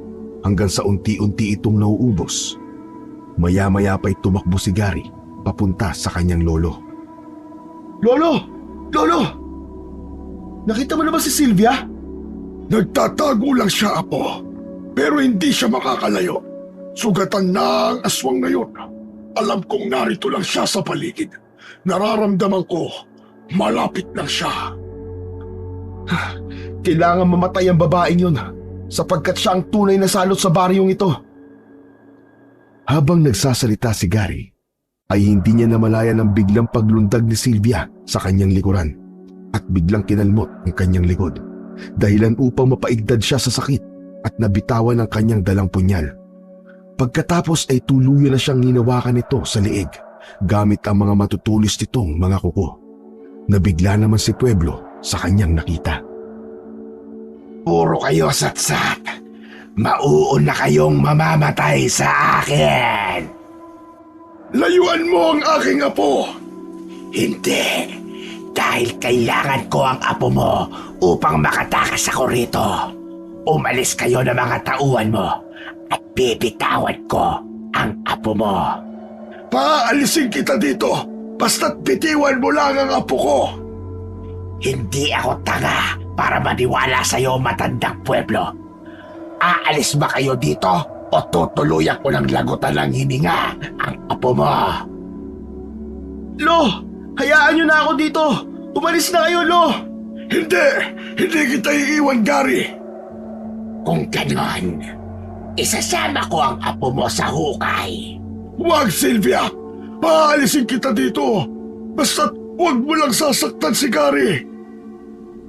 hanggang sa unti-unti itong nauubos. Maya-maya pa'y tumakbo si Gary papunta sa kanyang lolo. Lolo! Lolo! Nakita mo na ba si Sylvia? Nagtatago lang siya, Apo. Pero hindi siya makakalayo. Sugatan na ang aswang na yun. Alam kong narito lang siya sa paligid. Nararamdaman ko, malapit lang siya. Kailangan mamatay ang babaeng yun sapagkat siya ang tunay na salot sa baryong ito. Habang nagsasalita si Gary, ay hindi niya namalayan ang biglang paglundag ni Sylvia sa kanyang likuran at biglang kinalmot ang kanyang likod, dahilan upang mapaigdad siya sa sakit at nabitawan ang kanyang dalang punyal. Pagkatapos ay tuluyan na siyang hinawakan nito sa liig gamit ang mga matutulis nitong mga kuko. Nabigla naman si Pueblo sa kanyang nakita. Puro kayo satsat. Mauuna kayong mamamatay sa akin. Layuan mo ang aking apo! Hindi. Dahil kailangan ko ang apo mo upang makatakas ako rito. Umalis kayo ng mga tauhan mo at bibitawan ko ang apo mo. Paalisin kita dito, basta't bitiwan mo lang ang apo ko. Hindi ako tanga para maniwala sa'yo, matandang pueblo. Aalis ba kayo dito o tutuluyan ko ng lagutan ng hininga ang apo mo? Lo! Hayaan niyo na ako dito! Umalis na kayo, Lo! Hindi kita iiwan, Gary. Kung ganon, isasama ko ang apo mo sa hukay. Huwag, Sylvia! Paalisin kita dito, basta't huwag mo lang sasaktan si Gary.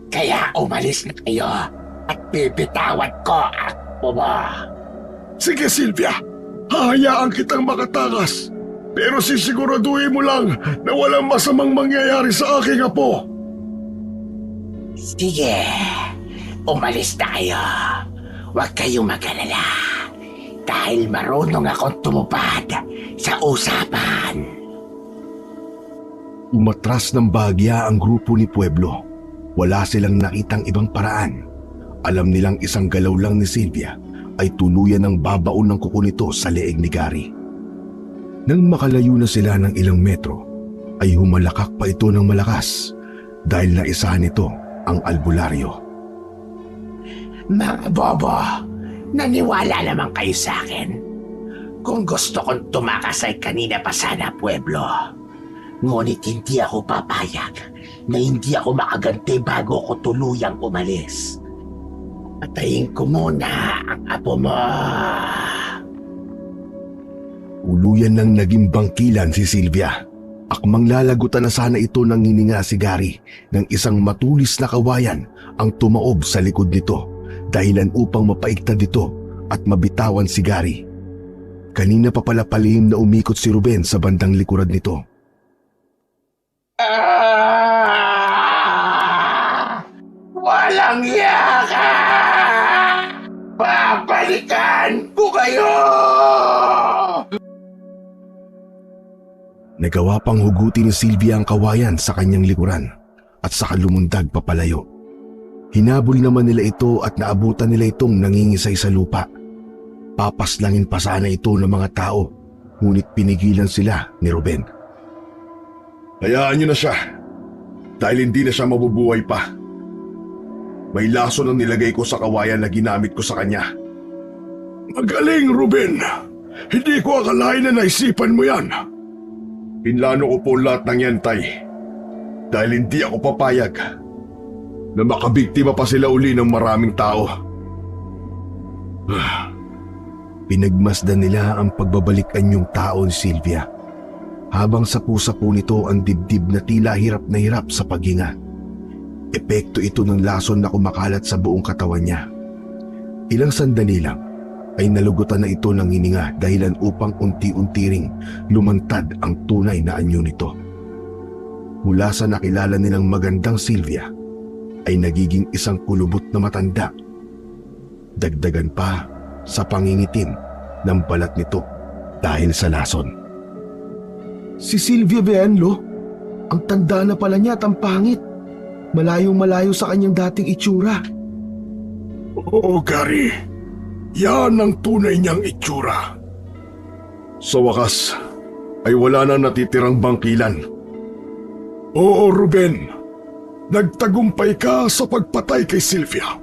Kaya umalis na kayo at bibitawan ko ang apo mo. Sige, Sylvia. Hahayaan kitang makatakas. Pero sisiguraduhin mo lang na walang masamang mangyayari sa aking apo. Sige, umalis na kayo. Huwag kayong mag-alala dahil marunong akong tumupad sa usapan. Umatras ng bahagya ang grupo ni Pueblo. Wala silang nakitang ibang paraan. Alam nilang isang galaw lang ni Sylvia ay tuluyan ng babaon ng kuko nito sa leeg ni Gary. Nang makalayo na sila ng ilang metro, ay humalakak pa ito ng malakas dahil naisahan nito ang albularyo. Mga bobo, naniwala naman kayo sa akin. Kung gusto kong tumakas ay kanina pa sana, Pueblo. Ngunit hindi ako papayag na hindi ako makaganti bago ako tuluyang umalis. Patayin ko muna ang apo mo. Uluyan nang naging bangkilan si Sylvia. Akmang lalagutan na sana ito nang hininga si Gary ng isang matulis na kawayan ang tumaob sa likod nito, dahilan upang mapaigtad ito at mabitawan si Gary. Kanina pa pala palihim na umikot si Ruben sa bandang likuran nito. Walang yaka! Babalikan ko kayo! Nagawa pang hugutin ni Sylvia ang kawayan sa kanyang likuran at saka lumundag papalayo. Hinabol naman nila ito at naabutan nila itong nangingisay sa lupa. Papaslangin pa sana ito ng mga tao, ngunit pinigilan sila ni Ruben. Hayaan niyo na siya, dahil hindi na siya mabubuhay pa. May laso na nilagay ko sa kawayan na ginamit ko sa kanya. Magaling, Ruben. Hindi ko akalain na naisipan mo yan. Pinlano ko po lahat ng yan, Tay. Dahil hindi ako papayag na makabiktima pa sila uli ng maraming tao. Pinagmasdan nila ang pagbabalikan yung tao ni Sylvia, habang sa pusa-po nito ang dibdib na tila hirap na hirap sa paghinga. Epekto ito ng lason na kumakalat sa buong katawan niya. Ilang sandali lang ay nalugutan na ito ng hininga, dahilan upang unti-unti ring lumantad ang tunay na anyo nito. Mula sa nakilala nilang magandang Sylvia ay nagiging isang kulubot na matanda. Dagdagan pa sa pangingitim ng balat nito dahil sa lason. Si Sylvia Beanlo, ang tanda na pala niya at ang pangit. Malayong-malayo sa kanyang dating itsura. Oo, Gary. Yan ang tunay niyang itsura. Sa wakas ay wala na natitirang bangkilan. Oo, Ruben. Nagtagumpay ka sa pagpatay kay Sylvia.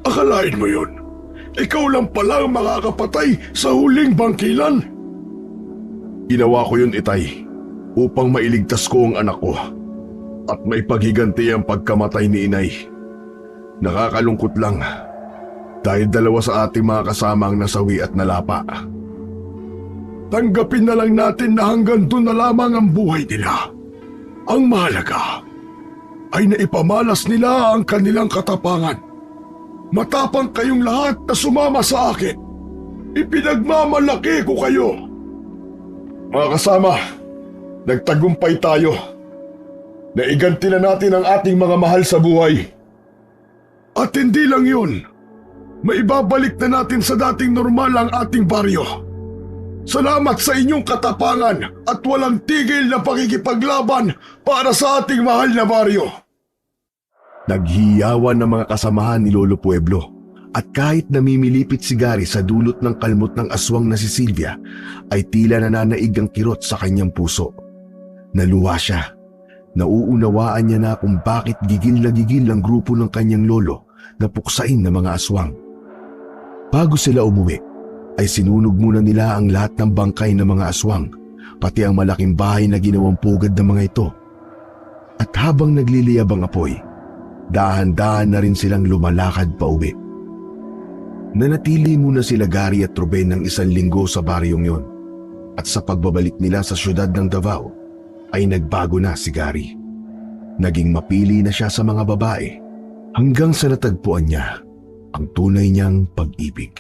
Akalain mo yun? Ikaw lang pala ang makakapatay sa huling bangkilan? Ginawa ko yun, Itay, upang mailigtas ko ang anak ko at maipaghiganti ang pagkamatay ni Inay. Nakakalungkot lang dahil dalawa sa ating mga kasama ang nasawi at nalapa. Tanggapin na lang natin na hanggang doon na lamang ang buhay nila. Ang mahalaga ay naipamalas nila ang kanilang katapangan. Matapang kayong lahat na sumama sa akin. Ipinagmamalaki ko kayo. Mga kasama, nagtagumpay tayo. Naiganti na natin ang ating mga mahal sa buhay. At hindi lang yun. Maibabalik na natin sa dating normal ang ating baryo. Salamat sa inyong katapangan at walang tigil na pakikipaglaban para sa ating mahal na baryo. Naghiyawan ng mga kasamahan ni Lolo Pueblo, at kahit namimilipit si Gary sa dulot ng kalmot ng aswang na si Sylvia, ay tila nananaig ang kirot sa kanyang puso. Naluwa siya. Nauunawaan niya na kung bakit gigil na gigil ang grupo ng kanyang lolo na puksain ng mga aswang. Bago sila umuwi, ay sinunog muna nila ang lahat ng bangkay ng mga aswang, pati ang malaking bahay na ginawang pugad ng mga ito. At habang nagliliyab ang apoy, dahan-dahan na rin silang lumalakad pa uwi. Nanatili muna sila Gary at Ruben ng 1 linggo sa baryong yon, at sa pagbabalik nila sa syudad ng Davao, ay nagbago na si Gary. Naging mapili na siya sa mga babae hanggang sa natagpuan niya ang tunay niyang pag-ibig.